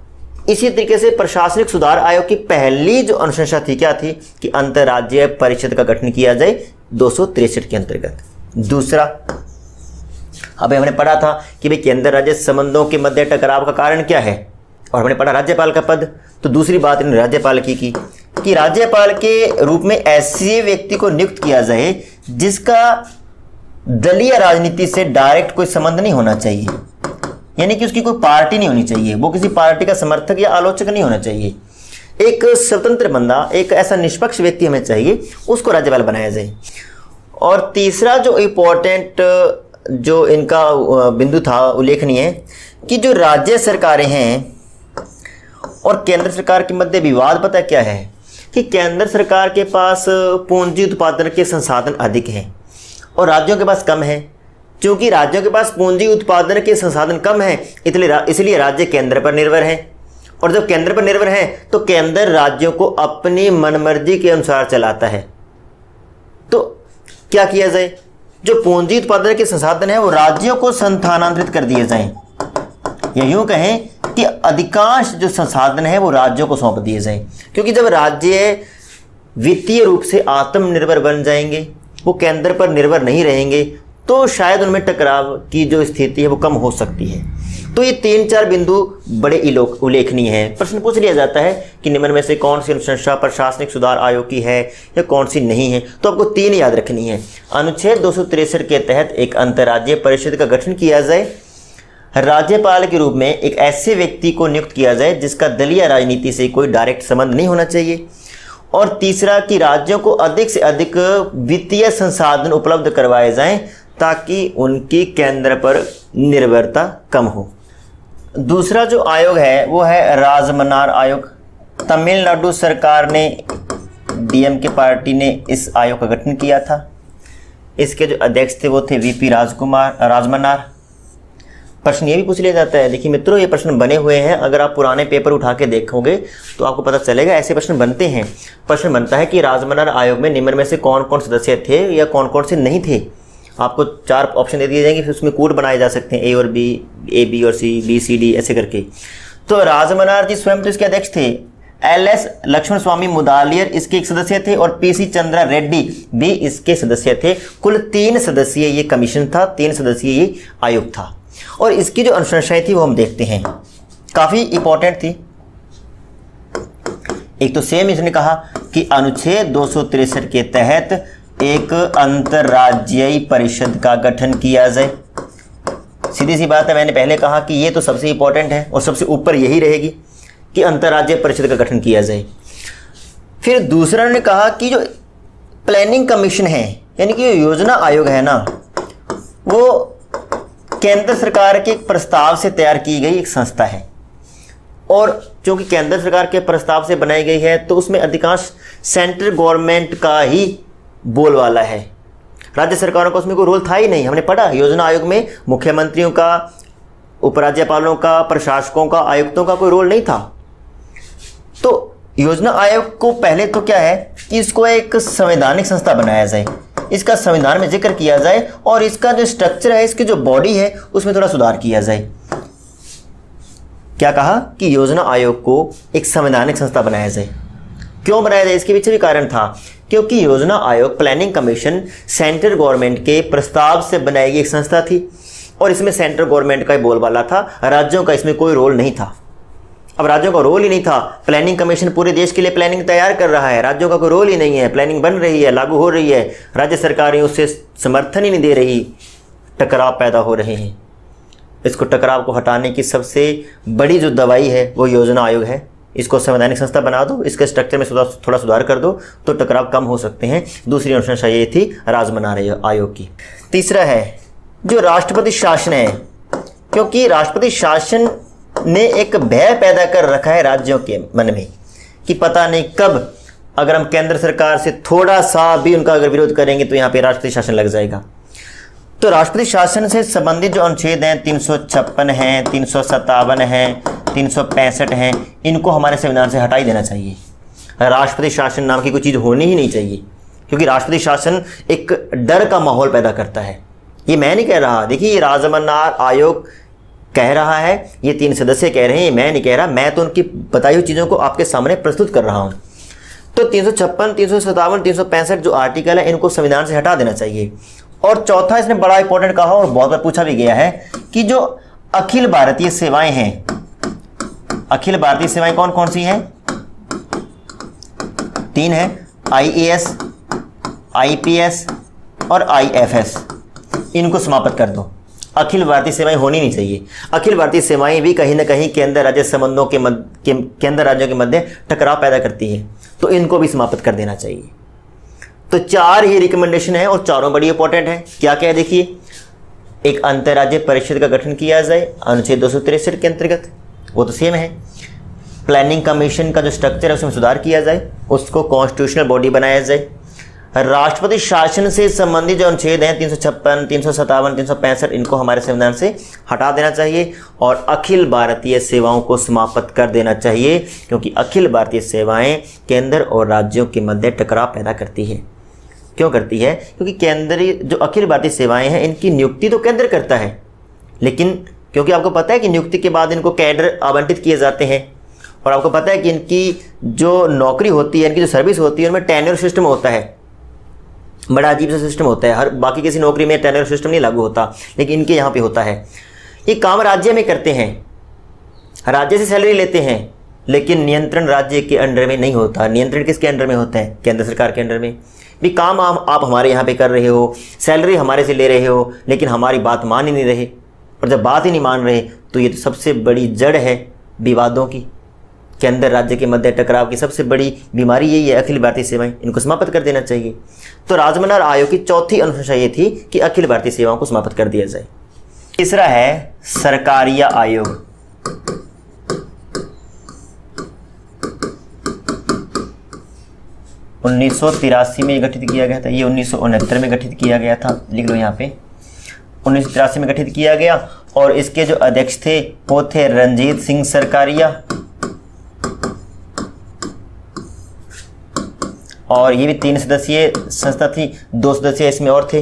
इसी तरीके से प्रशासनिक सुधार आयोग की पहली जो अनुशंसा थी, क्या थी कि अंतर्राज्यीय परिषद का गठन किया जाए 263 के अंतर्गत। दूसरा, अभी हमने पढ़ा था कि भाई केंद्र राज्य संबंधों के मध्य टकराव का कारण क्या है, और हमने पढ़ा राज्यपाल का पद। तो दूसरी बात इन्होंने राज्यपाल की कि राज्यपाल के रूप में ऐसे व्यक्ति को नियुक्त किया जाए जिसका दलीय राजनीति से डायरेक्ट कोई संबंध नहीं होना चाहिए, यानी कि उसकी कोई पार्टी नहीं होनी चाहिए, वो किसी पार्टी का समर्थक या आलोचक नहीं होना चाहिए। एक स्वतंत्र बंदा, एक ऐसा निष्पक्ष व्यक्ति हमें चाहिए, उसको राज्यपाल बनाया जाए। और तीसरा जो इम्पोर्टेंट जो इनका बिंदु था उल्लेखनीय, कि जो राज्य सरकारें हैं और केंद्र सरकार के मध्य विवाद पता क्या है, कि केंद्र सरकार के पास पूंजी उत्पादन के संसाधन अधिक हैं और राज्यों के पास कम है। क्योंकि राज्यों के पास पूंजी उत्पादन के संसाधन कम है, इसलिए राज्य केंद्र पर निर्भर हैं, और जब केंद्र पर निर्भर हैं तो केंद्र राज्यों को अपनी मनमर्जी के अनुसार चलाता है। तो क्या किया जाए, जो पूंजी उत्पादन के संसाधन है वो राज्यों को स्थानांतरित कर दिए जाएं, या यूं कहें कि अधिकांश जो संसाधन है वो राज्यों को सौंप दिए जाएं। क्योंकि जब राज्य वित्तीय रूप से आत्मनिर्भर बन जाएंगे, वो केंद्र पर निर्भर नहीं रहेंगे, तो शायद उनमें टकराव की जो स्थिति है वो कम हो सकती है। तो ये 3-4 बिंदु बड़े उल्लेखनीय हैं। प्रश्न पूछ लिया जाता है कि निम्न में से कौन सी अनुशंसा प्रशासनिक सुधार आयोग की है या कौन सी नहीं है, तो आपको 3 याद रखनी है। अनुच्छेद 263 के तहत एक अंतर्राज्यीय परिषद का गठन किया जाए, राज्यपाल के रूप में एक ऐसे व्यक्ति को नियुक्त किया जाए जिसका दलीय राजनीति से कोई डायरेक्ट संबंध नहीं होना चाहिए, और तीसरा कि राज्यों को अधिक से अधिक वित्तीय संसाधन उपलब्ध करवाए जाएं ताकि उनकी केंद्र पर निर्भरता कम हो। दूसरा जो आयोग है वो है राजमनार आयोग। तमिलनाडु सरकार ने, डीएमके पार्टी ने इस आयोग का गठन किया था। इसके जो अध्यक्ष थे वो थे वीपी राजमनार। प्रश्न ये भी पूछ लिया जाता है, देखिए मित्रों ये प्रश्न बने हुए हैं, अगर आप पुराने पेपर उठा के देखोगे तो आपको पता चलेगा ऐसे प्रश्न बनते हैं। प्रश्न बनता है कि राजमनार आयोग में निम्न में से कौन कौन सदस्य थे या कौन कौन से नहीं थे। आपको 4 ऑप्शन दे दिए जाएंगे, फिर उसमें कोड बनाए जा सकते हैं, ए और बी, ए बी और सी, बी सी डी ऐसे करके। तो राजमनार जी स्वयं तो इसके अध्यक्ष थे। एल.एस. लक्ष्मण स्वामी मुदालियर इसके एक सदस्य थे और पी.सी. चंद्रा रेड्डी भी इसके सदस्य थे। कुल 3 सदस्यीय ये कमीशन था, 3 सदस्यीय ये आयोग था। और इसकी जो अनुशंसाएं थी वो हम देखते हैं, काफी इंपॉर्टेंट थी। एक तो सेम इसने कहा कि अनुच्छेद 263 के तहत एक अंतर्राज्यीय परिषद का गठन किया जाए। सीधी सी बात है, मैंने पहले कहा कि ये तो सबसे इंपॉर्टेंट है और सबसे ऊपर यही रहेगी कि अंतर्राज्यीय परिषद का गठन किया जाए। फिर दूसरा ने कहा कि जो प्लानिंग कमीशन है, यानी कि योजना आयोग है ना, वो केंद्र सरकार के एक प्रस्ताव से तैयार की गई एक संस्था है, और क्योंकि केंद्र सरकार के प्रस्ताव से बनाई गई है तो उसमें अधिकांश सेंट्रल गवर्नमेंट का ही बोलबाला है। राज्य सरकारों का उसमें कोई रोल था ही नहीं। हमने पढ़ा योजना आयोग में मुख्यमंत्रियों का, उपराज्यपालों का, प्रशासकों का, आयुक्तों का कोई रोल नहीं था। तो योजना आयोग को पहले तो क्या है कि इसको एक संवैधानिक संस्था बनाया जाए, इसका संविधान में जिक्र किया जाए और इसका जो स्ट्रक्चर है, इसकी जो बॉडी है उसमें थोड़ा सुधार किया जाए। क्या कहा कि योजना आयोग को एक संवैधानिक संस्था बनाया जाए। क्यों बनाया जाए, इसके पीछे भी कारण था, क्योंकि योजना आयोग प्लानिंग कमीशन सेंट्रल गवर्नमेंट के प्रस्ताव से बनाई गई एक संस्था थी और इसमें सेंट्रल गवर्नमेंट का ही बोलबाला था, राज्यों का इसमें कोई रोल नहीं था। अब राज्यों का रोल ही नहीं था, प्लानिंग कमीशन पूरे देश के लिए प्लानिंग तैयार कर रहा है, राज्यों का कोई रोल ही नहीं है, प्लानिंग बन रही है, लागू हो रही है, राज्य सरकारें उससे समर्थन ही नहीं दे रही, टकराव पैदा हो रहे हैं। इसको टकराव को हटाने की सबसे बड़ी जो दवाई है वो योजना आयोग है। इसको संवैधानिक संस्था बना दो, इसके स्ट्रक्चर में थोड़ा सुधार कर दो तो टकराव कम हो सकते हैं। दूसरी अनुशंसा ये थी राजमनार आयोग की। तीसरा है जो राष्ट्रपति शासन है, क्योंकि राष्ट्रपति शासन ने एक भय पैदा कर रखा है राज्यों के मन में कि पता नहीं कब अगर हम केंद्र सरकार से थोड़ा सा भी उनका अगर विरोध करेंगे तो यहाँ पे राष्ट्रपति शासन लग जाएगा। तो राष्ट्रपति शासन से संबंधित जो अनुच्छेद हैं 356 हैं, 357 हैं, 365 हैं, इनको हमारे संविधान से हटा ही देना चाहिए। राष्ट्रपति शासन नाम की कोई चीज़ होनी ही नहीं चाहिए, क्योंकि राष्ट्रपति शासन एक डर का माहौल पैदा करता है। ये मैं नहीं कह रहा, देखिए ये राजमनार आयोग कह रहा है, ये 3 सदस्य कह रहे हैं, मैं नहीं कह रहा, मैं तो उनकी बताई हुई चीज़ों को आपके सामने प्रस्तुत कर रहा हूँ। तो 356, 357, 365 जो आर्टिकल है इनको संविधान से हटा देना चाहिए। और चौथा इसने बड़ा इंपॉर्टेंट कहा और बहुत बार पूछा भी गया है कि जो अखिल भारतीय सेवाएं हैं, अखिल भारतीय सेवाएं कौन कौन सी हैं? 3 हैं, IAS, IPS और IFS, इनको समाप्त कर दो। अखिल भारतीय सेवाएं होनी नहीं चाहिए। अखिल भारतीय सेवाएं भी कहीं ना कहीं केंद्र राज्य संबंधों केंद्र राज्यों के मध्य टकराव पैदा करती है, तो इनको भी समाप्त कर देना चाहिए। तो 4 ही रिकमेंडेशन है और चारों बड़ी इंपॉर्टेंट है। क्या क्या है देखिए, एक अंतर्राज्यीय परिषद का गठन किया जाए अनुच्छेद 263 के अंतर्गत, वो तो सेम है। प्लानिंग कमीशन का जो स्ट्रक्चर है उसमें सुधार किया जाए, उसको कॉन्स्टिट्यूशनल बॉडी बनाया जाए। राष्ट्रपति शासन से संबंधित जो अनुच्छेद हैं 356, 357, 365, इनको हमारे संविधान से हटा देना चाहिए और अखिल भारतीय सेवाओं को समाप्त कर देना चाहिए, क्योंकि अखिल भारतीय सेवाएं केंद्र और राज्यों के मध्य टकराव पैदा करती है। क्यों करती है? क्योंकि केंद्रीय जो अखिल भारतीय सेवाएं हैं इनकी नियुक्ति तो केंद्र करता है, लेकिन क्योंकि आपको पता है कि नियुक्ति के बाद इनको कैडर आवंटित किए जाते हैं, और आपको पता है कि इनकी जो नौकरी होती है, इनकी जो सर्विस होती है, उनमें टेन्योर सिस्टम होता है। बड़ा अजीब सा सिस्टम होता है, हर बाकी किसी नौकरी में टेन्योर सिस्टम नहीं लागू होता, लेकिन इनके यहाँ पे होता है। ये काम राज्य में करते हैं, राज्य से सैलरी लेते हैं, लेकिन नियंत्रण राज्य के अंडर में नहीं होता। नियंत्रण किसके अंडर में होता है? केंद्र सरकार के अंडर में। भी काम आप हमारे यहाँ पे कर रहे हो, सैलरी हमारे से ले रहे हो, लेकिन हमारी बात मान ही नहीं रहे, और जब बात ही नहीं मान रहे तो ये तो सबसे बड़ी जड़ है विवादों की। केंद्र राज्य के मध्य टकराव की सबसे बड़ी बीमारी यही है, अखिल भारतीय सेवाएं, इनको समाप्त कर देना चाहिए। तो राजमनार आयोग की चौथी अनुशंसा ये थी कि अखिल भारतीय सेवाओं को समाप्त कर दिया जाए। तीसरा है सरकारिया आयोग। उन्नीस सौ 83 में गठित किया गया था, ये 1969 में गठित किया गया था, लिख लो यहाँ पे 1983 में गठित किया गया। और इसके जो अध्यक्ष थे वो थे रणजीत सिंह सरकारिया, और ये भी 3 सदस्यीय संस्था थी। 2 सदस्य इसमें और थे,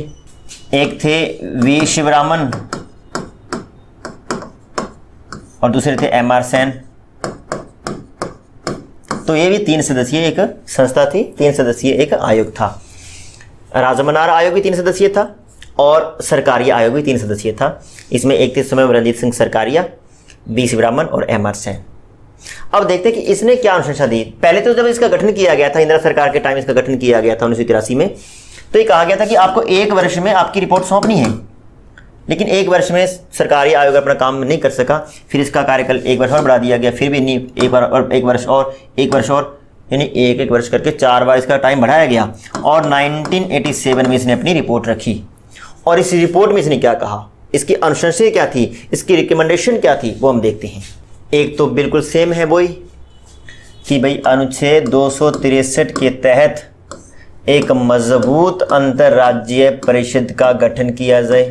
एक थे वी शिवरामन और दूसरे थे एम आर सेन। तो ये भी 3 सदस्यीय एक संस्था थी, 3 सदस्यीय एक आयोग था। राजमनार आयोग भी 3 सदस्यीय था और सरकारी आयोग भी 3 सदस्यीय था। इसमें एक थे समय रणजीत सिंह सरकारिया, बी शिवरामन और एम आर सेन। अब देखते हैं कि इसने क्या अनुशंसा दी। पहले तो जब इसका गठन किया गया था, इंदिरा सरकार के टाइम इसका गठन किया गया था 1983 में, तो ये कहा गया था कि आपको 1 वर्ष में आपकी रिपोर्ट सौंपनी है, लेकिन 1 वर्ष में सरकारी आयोग अपना काम नहीं कर सका। फिर इसका कार्यकाल 1 वर्ष और बढ़ा दिया गया, फिर भी नहीं, 1 वर्ष और यानी 1 वर्ष करके 4 बार इसका टाइम बढ़ाया गया। और 1987 में इसने अपनी रिपोर्ट रखी, और इस रिपोर्ट में इसने क्या कहा, इसकी अनुशंसा क्या थी, इसकी रिकमेंडेशन क्या थी, वो हम देखते हैं। एक तो बिल्कुल सेम है वही कि भाई अनुच्छेद 263 के तहत एक मजबूत अंतर्राज्यीय परिषद का गठन किया जाए,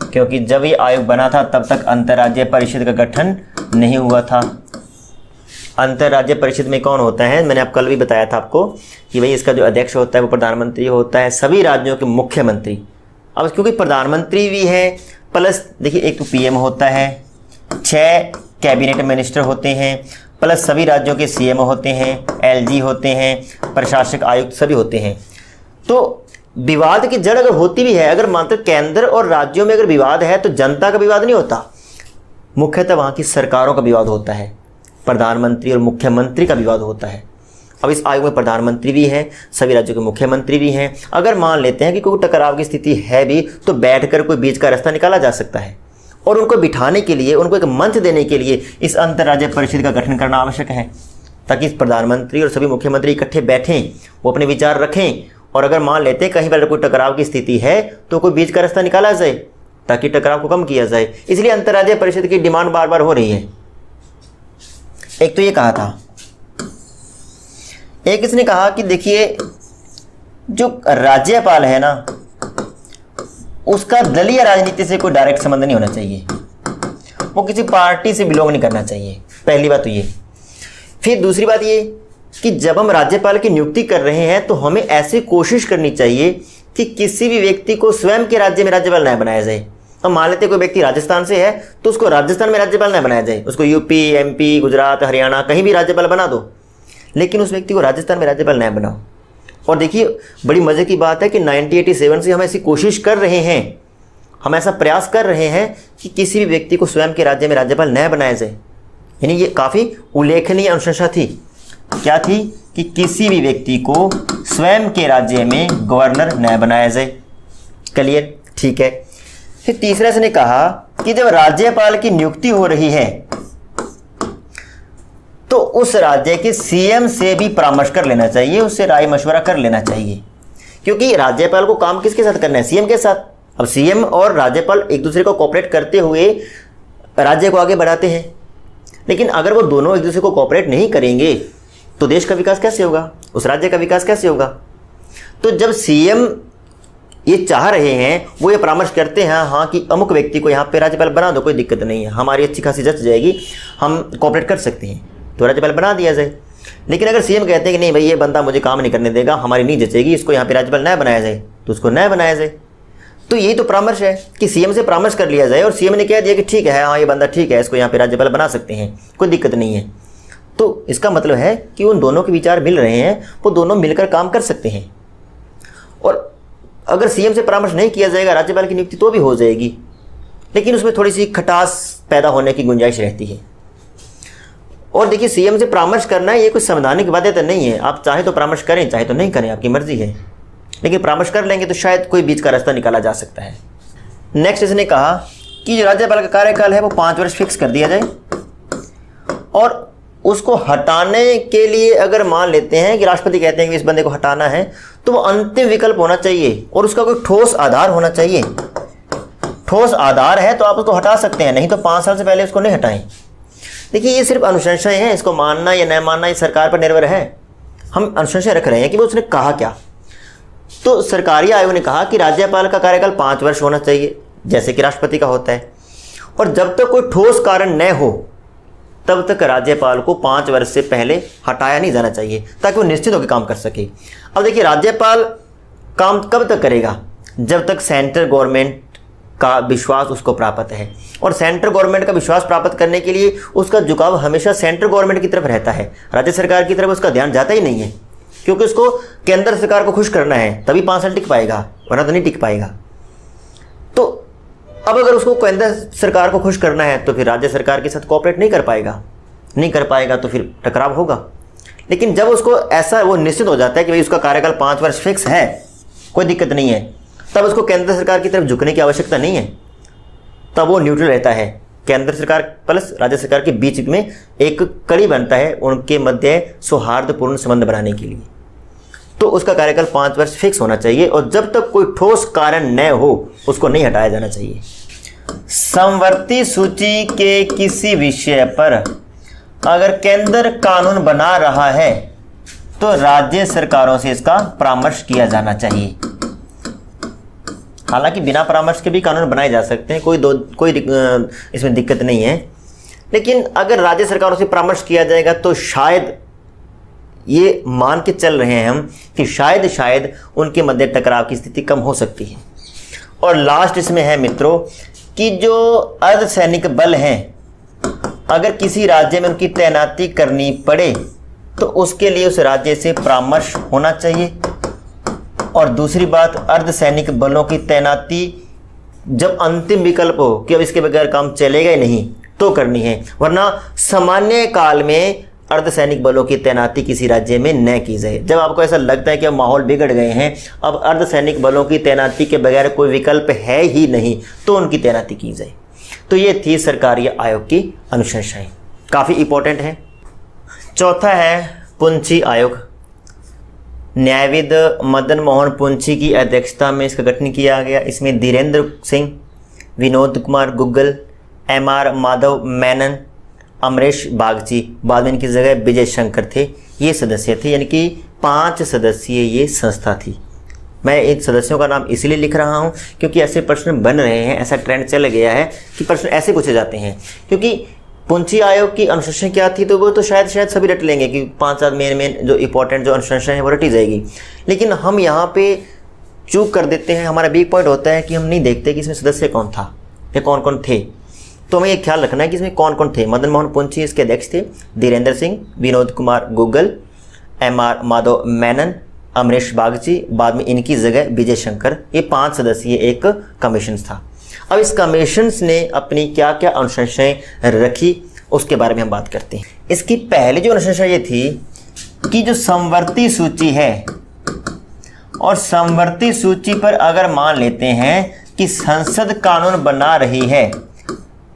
क्योंकि जब ये आयोग बना था तब तक अंतर्राज्यीय परिषद का गठन नहीं हुआ था। अंतर्राज्यीय परिषद में कौन होता है? मैंने कल भी बताया था आपको कि भाई इसका जो अध्यक्ष होता है वो प्रधानमंत्री होता है, सभी राज्यों के मुख्यमंत्री। अब क्योंकि प्रधानमंत्री भी है, प्लस देखिए एक तो पीएम होता है, 6 कैबिनेट मिनिस्टर होते हैं, प्लस सभी राज्यों के सीएम होते हैं, एलजी होते हैं, प्रशासक आयुक्त सभी होते हैं। तो विवाद की जड़ अगर होती भी है, अगर मात्र केंद्र और राज्यों में अगर विवाद है तो जनता का विवाद नहीं होता, मुख्यतः वहाँ की सरकारों का विवाद होता है, प्रधानमंत्री और मुख्यमंत्री का विवाद होता है। अब इस आयोग में प्रधानमंत्री भी है, सभी राज्यों के मुख्यमंत्री भी हैं। अगर मान लेते हैं कि कोई टकराव की स्थिति है भी, तो बैठकर कोई बीच का रास्ता निकाला जा सकता है, और उनको बिठाने के लिए, उनको एक मंच देने के लिए इस अंतर्राज्यीय परिषद का गठन करना आवश्यक है, ताकि इस प्रधानमंत्री और सभी मुख्यमंत्री इकट्ठे बैठें, वो अपने विचार रखें, और अगर मान लेते हैं कहीं पर कोई टकराव की स्थिति है तो कोई बीच का रास्ता निकाला जाए ताकि टकराव को कम किया जाए। इसलिए अंतर्राज्यीय परिषद की डिमांड बार बार हो रही है। एक तो ये कहा था, एक इसने कहा कि देखिए जो राज्यपाल है ना, उसका दलीय राजनीति से कोई डायरेक्ट संबंध नहीं होना चाहिए, वो किसी पार्टी से बिलोंग नहीं करना चाहिए, पहली बात तो ये। फिर दूसरी बात ये कि जब हम राज्यपाल की नियुक्ति कर रहे हैं तो हमें ऐसी कोशिश करनी चाहिए कि किसी भी व्यक्ति को स्वयं के राज्य में राज्यपाल न बनाया जाए। हम मान लेते कोई व्यक्ति राजस्थान से है तो उसको राजस्थान में राज्यपाल न बनाया जाए, उसको यूपी, एमपी, गुजरात, हरियाणा कहीं भी राज्यपाल बना दो, लेकिन उस व्यक्ति को राजस्थान में राज्यपाल न बनाओ। और देखिए बड़ी मजे की बात है कि 1987 से हम ऐसी कोशिश कर रहे हैं, हम ऐसा प्रयास कर रहे हैं कि किसी भी व्यक्ति को स्वयं के राज्य में राज्यपाल न बनाया जाए। यानी ये काफ़ी उल्लेखनीय अनुशंसा थी। क्या थी? कि किसी भी व्यक्ति को स्वयं के राज्य में गवर्नर न बनाया जाए। क्लियर? ठीक है। फिर तीसरा इसने कहा कि जब राज्यपाल की नियुक्ति हो रही है तो उस राज्य के सीएम से भी परामर्श कर लेना चाहिए, उससे राय मशवरा कर लेना चाहिए, क्योंकि राज्यपाल को काम किसके साथ करना है? सीएम के साथ। अब सीएम और राज्यपाल एक दूसरे को कोऑपरेट करते हुए राज्य को आगे बढ़ाते हैं, लेकिन अगर वो दोनों एक दूसरे को कोऑपरेट नहीं करेंगे तो देश का विकास कैसे होगा, उस राज्य का विकास कैसे होगा? तो जब सीएम ये चाह रहे हैं, वो ये परामर्श करते हैं हाँ कि अमुक व्यक्ति को यहाँ पे राज्यपाल बना दो, कोई दिक्कत नहीं है, हमारी अच्छी खासी जच जाएगी, हम कोऑपरेट कर सकते हैं, तो राज्यपाल बना दिया जाए। लेकिन अगर सीएम कहते हैं कि नहीं भाई ये बंदा मुझे काम नहीं करने देगा, हमारी नहीं जचेगी, इसको यहाँ पे राज्यपाल नया बनाया जाए, तो उसको नया बनाया जाए। तो यही तो परामर्श है कि सीएम से परामर्श कर लिया जाए और सीएम ने कह दिया कि ठीक है, हाँ ये बंदा ठीक है, इसको यहाँ पे राज्यपाल बना सकते हैं, कोई दिक्कत नहीं है। तो इसका मतलब है कि उन दोनों के विचार मिल रहे हैं, वो दोनों मिलकर काम कर सकते हैं। और अगर सीएम से परामर्श नहीं किया जाएगा राज्यपाल की नियुक्ति तो भी हो जाएगी, लेकिन उसमें थोड़ी सी खटास पैदा होने की गुंजाइश रहती है। और देखिए, सीएम से परामर्श करना है ये कोई संवैधानिक बाध्यता नहीं है, आप चाहे तो परामर्श करें चाहे तो नहीं करें, आपकी मर्जी है, लेकिन परामर्श कर लेंगे तो शायद कोई बीच का रास्ता निकाला जा सकता है। नेक्स्ट इसने कहा कि जो राज्यपाल का कार्यकाल है वो 5 वर्ष फिक्स कर दिया जाए, और उसको हटाने के लिए अगर मान लेते हैं कि राष्ट्रपति कहते हैं कि इस बंदे को हटाना है, तो वो अंतिम विकल्प होना चाहिए और उसका कोई ठोस आधार होना चाहिए। ठोस आधार है तो आप उसको हटा सकते हैं, नहीं तो 5 साल से पहले उसको नहीं हटाएं। देखिए, ये सिर्फ अनुशंसाएं हैं, इसको मानना या न मानना ये सरकार पर निर्भर है। हम अनुशंसाएं रख रहे हैं कि वो उसने कहा क्या। तो सरकारी आयोग ने कहा कि राज्यपाल का कार्यकाल 5 वर्ष होना चाहिए, जैसे कि राष्ट्रपति का होता है, और जब तक कोई ठोस कारण न हो तब तक राज्यपाल को 5 वर्ष से पहले हटाया नहीं जाना चाहिए, ताकि वो निश्चित होकर काम कर सके। अब देखिए, राज्यपाल काम कब तक करेगा? जब तक सेंट्रल गवर्नमेंट का विश्वास उसको प्राप्त है, और सेंट्रल गवर्नमेंट का विश्वास प्राप्त करने के लिए उसका झुकाव हमेशा सेंट्रल गवर्नमेंट की तरफ रहता है, राज्य सरकार की तरफ उसका ध्यान जाता ही नहीं है, क्योंकि उसको केंद्र सरकार को खुश करना है, तभी 5 साल टिक पाएगा, वरना तो नहीं टिक पाएगा। तो अब अगर उसको केंद्र सरकार को खुश करना है तो फिर राज्य सरकार के साथ कोऑपरेट नहीं कर पाएगा तो फिर टकराव होगा। लेकिन जब उसको ऐसा वो निश्चित हो जाता है कि भाई उसका कार्यकाल 5 वर्ष फिक्स है, कोई दिक्कत नहीं है, तब उसको केंद्र सरकार की तरफ झुकने की आवश्यकता नहीं है, तब वो न्यूट्रल रहता है। केंद्र सरकार प्लस राज्य सरकार के बीच में एक कड़ी बनता है उनके मध्य सौहार्दपूर्ण संबंध बनाने के लिए। तो उसका कार्यकाल 5 वर्ष फिक्स होना चाहिए, और जब तक कोई ठोस कारण न हो उसको नहीं हटाया जाना चाहिए। समवर्ती सूची के किसी विषय पर अगर केंद्र कानून बना रहा है तो राज्य सरकारों से इसका परामर्श किया जाना चाहिए। हालांकि बिना परामर्श के भी कानून बनाए जा सकते हैं, कोई इसमें दिक्कत नहीं है, लेकिन अगर राज्य सरकारों से परामर्श किया जाएगा तो शायद ये मान के चल रहे हैं हम कि शायद उनके मध्य टकराव की स्थिति कम हो सकती है। और लास्ट इसमें है मित्रों कि जो अर्धसैनिक बल हैं, अगर किसी राज्य में उनकी तैनाती करनी पड़े तो उसके लिए उस राज्य से परामर्श होना चाहिए। और दूसरी बात, अर्धसैनिक बलों की तैनाती जब अंतिम विकल्प हो कि अब इसके बगैर काम चलेगा ही नहीं तो करनी है, वरना सामान्य काल में अर्धसैनिक बलों की तैनाती किसी राज्य में न की जाए। जब आपको ऐसा लगता है कि अब माहौल बिगड़ गए हैं, अब अर्धसैनिक बलों की तैनाती के बगैर कोई विकल्प है ही नहीं, तो उनकी तैनाती की जाए। तो ये थी सरकारी आयोग की अनुशंसाएं, काफ़ी इंपॉर्टेंट है। चौथा है पुंछी आयोग। न्यायविद मदन मोहन पुंछी की अध्यक्षता में इसका गठन किया गया। इसमें धीरेन्द्र सिंह, विनोद कुमार गुग्गल, MR माधव मेनन, अमरेश बागची, बाद में इनकी जगह विजय शंकर थे, ये सदस्य थे। यानी कि 5 सदस्यीय ये संस्था थी। मैं इन सदस्यों का नाम इसलिए लिख रहा हूँ क्योंकि ऐसे प्रश्न बन रहे हैं, ऐसा ट्रेंड चल गया है कि प्रश्न ऐसे पूछे जाते हैं। क्योंकि पुंछी आयोग की अनुशंसाएं क्या थी, तो वो तो शायद सभी रट लेंगे कि 5-7 मेन जो इंपॉर्टेंट जो अनुशंसाएं हैं वो रटी जाएगी, लेकिन हम यहाँ पे चूक कर देते हैं। हमारा वीक पॉइंट होता है कि हम नहीं देखते कि इसमें सदस्य कौन था या कौन कौन थे। तो हमें ये ख्याल रखना है कि इसमें कौन कौन थे। मदन मोहन पुंछी इसके अध्यक्ष थे, धीरेन्द्र सिंह, विनोद कुमार गुग्गल, MR माधव मेनन, अमरेश बागची, बाद में इनकी जगह विजय शंकर। ये 5 सदस्यीय एक कमीशन था। अब इस कमीशन ने अपनी क्या क्या अनुशंसाएं रखी उसके बारे में हम बात करते हैं। इसकी पहली जो अनुशंसा ये थी कि जो समवर्ती सूची है, और समवर्ती सूची पर अगर मान लेते हैं कि संसद कानून बना रही है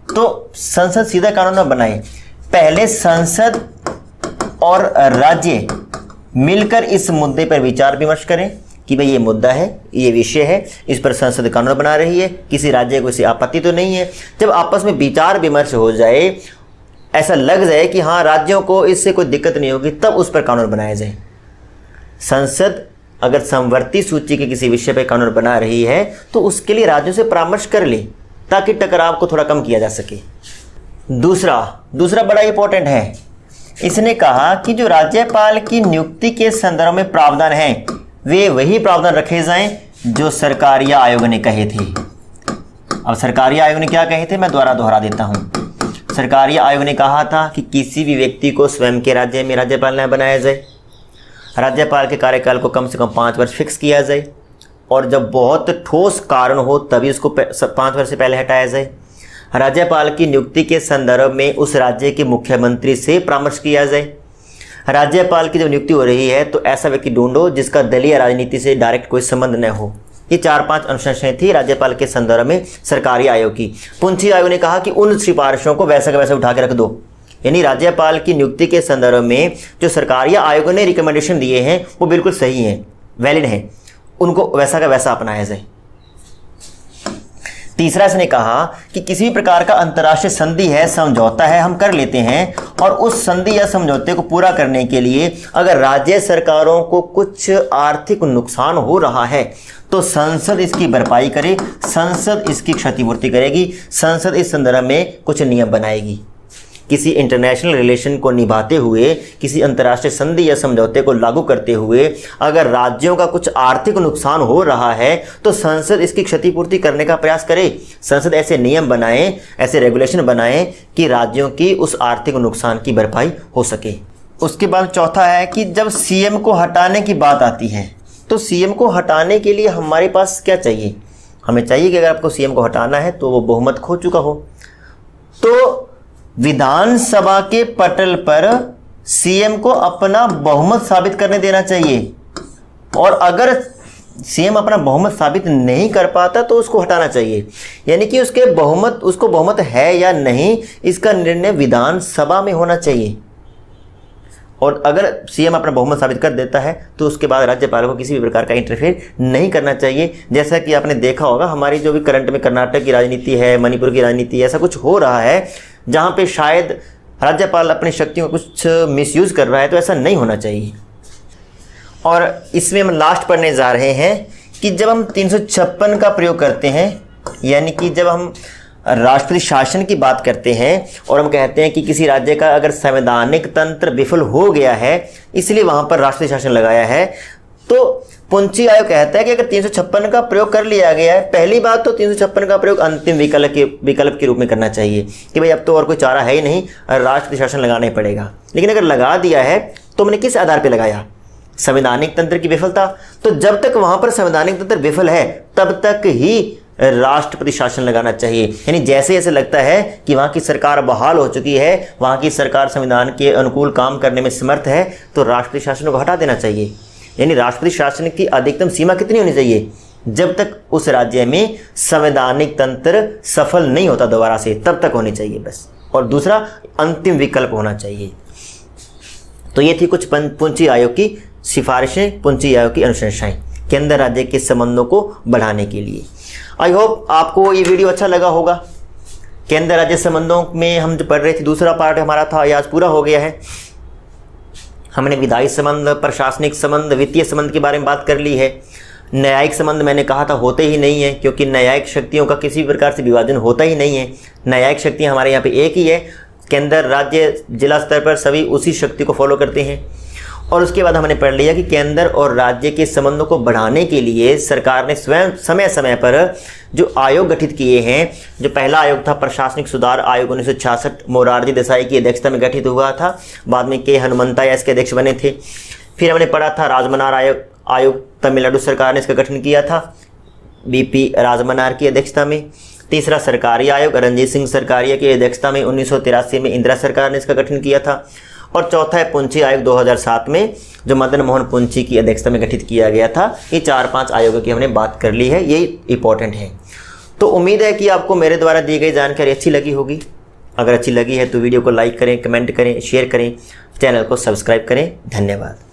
तो संसद सीधा कानून न बनाए, पहले संसद और राज्य मिलकर इस मुद्दे पर विचार विमर्श करें कि भाई ये मुद्दा है, ये विषय है, इस पर संसद कानून बना रही है, किसी राज्य को इसे आपत्ति तो नहीं है। जब आपस में विचार विमर्श हो जाए, ऐसा लग जाए कि हाँ राज्यों को इससे कोई दिक्कत नहीं होगी, तब उस पर कानून बनाया जाए। संसद अगर समवर्ती सूची के किसी विषय पर कानून बना रही है तो उसके लिए राज्यों से परामर्श कर ले ताकि टकराव को थोड़ा कम किया जा सके। दूसरा बड़ा इंपॉर्टेंट है इसने कहा कि जो राज्यपाल की नियुक्ति के संदर्भ में प्रावधान है वे वही प्रावधान रखे जाएं जो सरकारीय आयोग ने कहे थे। अब सरकारीय आयोग ने क्या कहे थे, मैं दोबारा दोहरा देता हूं। सरकारीय आयोग ने कहा था कि किसी भी व्यक्ति को स्वयं के राज्य में राज्यपाल न बनाया जाए, राज्यपाल के कार्यकाल को कम से कम 5 वर्ष फिक्स किया जाए और जब बहुत ठोस कारण हो तभी उसको 5 वर्ष से पहले हटाया जाए। राज्यपाल की नियुक्ति के संदर्भ में उस राज्य के मुख्यमंत्री से परामर्श किया जाए। राज्यपाल की जब नियुक्ति हो रही है तो ऐसा व्यक्ति ढूंढो जिसका दलीय राजनीति से डायरेक्ट कोई संबंध न हो। ये 4-5 अनुशंसाएं थी राज्यपाल के संदर्भ में सरकारी आयोग की। पुंछी आयोग ने कहा कि उन सिफारिशों को वैसा का वैसा उठा के रख दो, यानी राज्यपाल की नियुक्ति के संदर्भ में जो सरकारी आयोग ने रिकमेंडेशन दिए हैं वो बिल्कुल सही हैं, वैलिड हैं, उनको वैसा का वैसा अपनाया जाए। तीसरा इसने कहा कि किसी भी प्रकार का अंतर्राष्ट्रीय संधि है, समझौता है, हम कर लेते हैं और उस संधि या समझौते को पूरा करने के लिए अगर राज्य सरकारों को कुछ आर्थिक नुकसान हो रहा है तो संसद इसकी भरपाई करे, संसद इसकी क्षतिपूर्ति करेगी, संसद इस संदर्भ में कुछ नियम बनाएगी। किसी इंटरनेशनल रिलेशन को निभाते हुए, किसी अंतर्राष्ट्रीय संधि या समझौते को लागू करते हुए अगर राज्यों का कुछ आर्थिक नुकसान हो रहा है तो संसद इसकी क्षतिपूर्ति करने का प्रयास करे। संसद ऐसे नियम बनाए, ऐसे रेगुलेशन बनाए कि राज्यों की उस आर्थिक नुकसान की भरपाई हो सके। उसके बाद चौथा है कि जब सीएम को हटाने की बात आती है तो सीएम को हटाने के लिए हमारे पास क्या चाहिए, हमें चाहिए कि अगर आपको सीएम को हटाना है तो वो बहुमत खो चुका हो। तो विधानसभा के पटल पर सीएम को अपना बहुमत साबित करने देना चाहिए और अगर सीएम अपना बहुमत साबित नहीं कर पाता तो उसको हटाना चाहिए, यानी कि उसको बहुमत है या नहीं इसका निर्णय विधानसभा में होना चाहिए। और अगर सीएम अपना बहुमत साबित कर देता है तो उसके बाद राज्यपाल को किसी भी प्रकार का इंटरफेयर नहीं करना चाहिए। जैसा कि आपने देखा होगा हमारी जो भी करंट में कर्नाटक की राजनीति है, मणिपुर की राजनीति, ऐसा कुछ हो रहा है जहां पे शायद राज्यपाल अपनी शक्तियों को कुछ मिसयूज कर रहा है, तो ऐसा नहीं होना चाहिए। और इसमें हम लास्ट पढ़ने जा रहे हैं कि जब हम 356 का प्रयोग करते हैं, यानी कि जब हम राष्ट्रपति शासन की बात करते हैं और हम कहते हैं कि किसी राज्य का अगर संवैधानिक तंत्र विफल हो गया है इसलिए वहां पर राष्ट्रपति शासन लगाया है, तो पुंछी आयोग कहता है कि अगर 356 का प्रयोग कर लिया गया है, पहली बात तो 356 का प्रयोग अंतिम विकल्प के रूप में करना चाहिए कि भाई अब तो और कोई चारा है ही नहीं, राष्ट्रपति शासन लगाना ही पड़ेगा। लेकिन अगर लगा दिया है तो हमने किस आधार पर लगाया, संवैधानिक तंत्र की विफलता। तो जब तक वहां पर संवैधानिक तंत्र विफल है तब तक ही राष्ट्रपति शासन लगाना चाहिए। यानी जैसे जैसे लगता है कि वहां की सरकार बहाल हो चुकी है, वहां की सरकार संविधान के अनुकूल काम करने में समर्थ है, तो राष्ट्रपति शासन को हटा देना चाहिए। यानी राष्ट्रपति शासन की अधिकतम सीमा कितनी होनी चाहिए, जब तक उस राज्य में संवैधानिक तंत्र सफल नहीं होता दोबारा से, तब तक होनी चाहिए बस। और दूसरा अंतिम विकल्प होना चाहिए। तो ये थी कुछ पुंछी आयोग की सिफारिशें, पुंछी आयोग की अनुशंसाएं केंद्र राज्य के संबंधों को बढ़ाने के लिए। आई होप आपको ये वीडियो अच्छा लगा होगा। केंद्र राज्य संबंधों में हम जो पढ़ रहे थे, दूसरा पार्ट हमारा था, ये आज पूरा हो गया है। हमने विधायी संबंध, प्रशासनिक संबंध, वित्तीय संबंध के बारे में बात कर ली है। न्यायिक संबंध मैंने कहा था होते ही नहीं है, क्योंकि न्यायिक शक्तियों का किसी भी प्रकार से विभाजन होता ही नहीं है। न्यायिक शक्तियाँ हमारे यहाँ पे एक ही है, केंद्र, राज्य, जिला स्तर पर सभी उसी शक्ति को फॉलो करते हैं। और उसके बाद हमने पढ़ लिया कि केंद्र और राज्य के संबंधों को बढ़ाने के लिए सरकार ने स्वयं समय समय पर जो आयोग गठित किए हैं। जो पहला आयोग था प्रशासनिक सुधार आयोग 1966, मोरारजी देसाई की अध्यक्षता में गठित हुआ था। बाद में के हनुमंतैया इसके अध्यक्ष बने थे। फिर हमने पढ़ा था राजमनार आयोग तमिलनाडु सरकार ने इसका गठन किया था, बीपी राजमनार की अध्यक्षता में। तीसरा सरकारी आयोग रणजीत सिंह सरकारिया की अध्यक्षता में 1983 में इंदिरा सरकार ने इसका गठन किया था। और चौथा है पुंछी आयोग 2007 में, जो मदन मोहन पुंछी की अध्यक्षता में गठित किया गया था। ये 4-5 आयोगों की हमने बात कर ली है, ये इंपॉर्टेंट है। तो उम्मीद है कि आपको मेरे द्वारा दी गई जानकारी अच्छी लगी होगी। अगर अच्छी लगी है तो वीडियो को लाइक करें, कमेंट करें, शेयर करें, चैनल को सब्सक्राइब करें। धन्यवाद।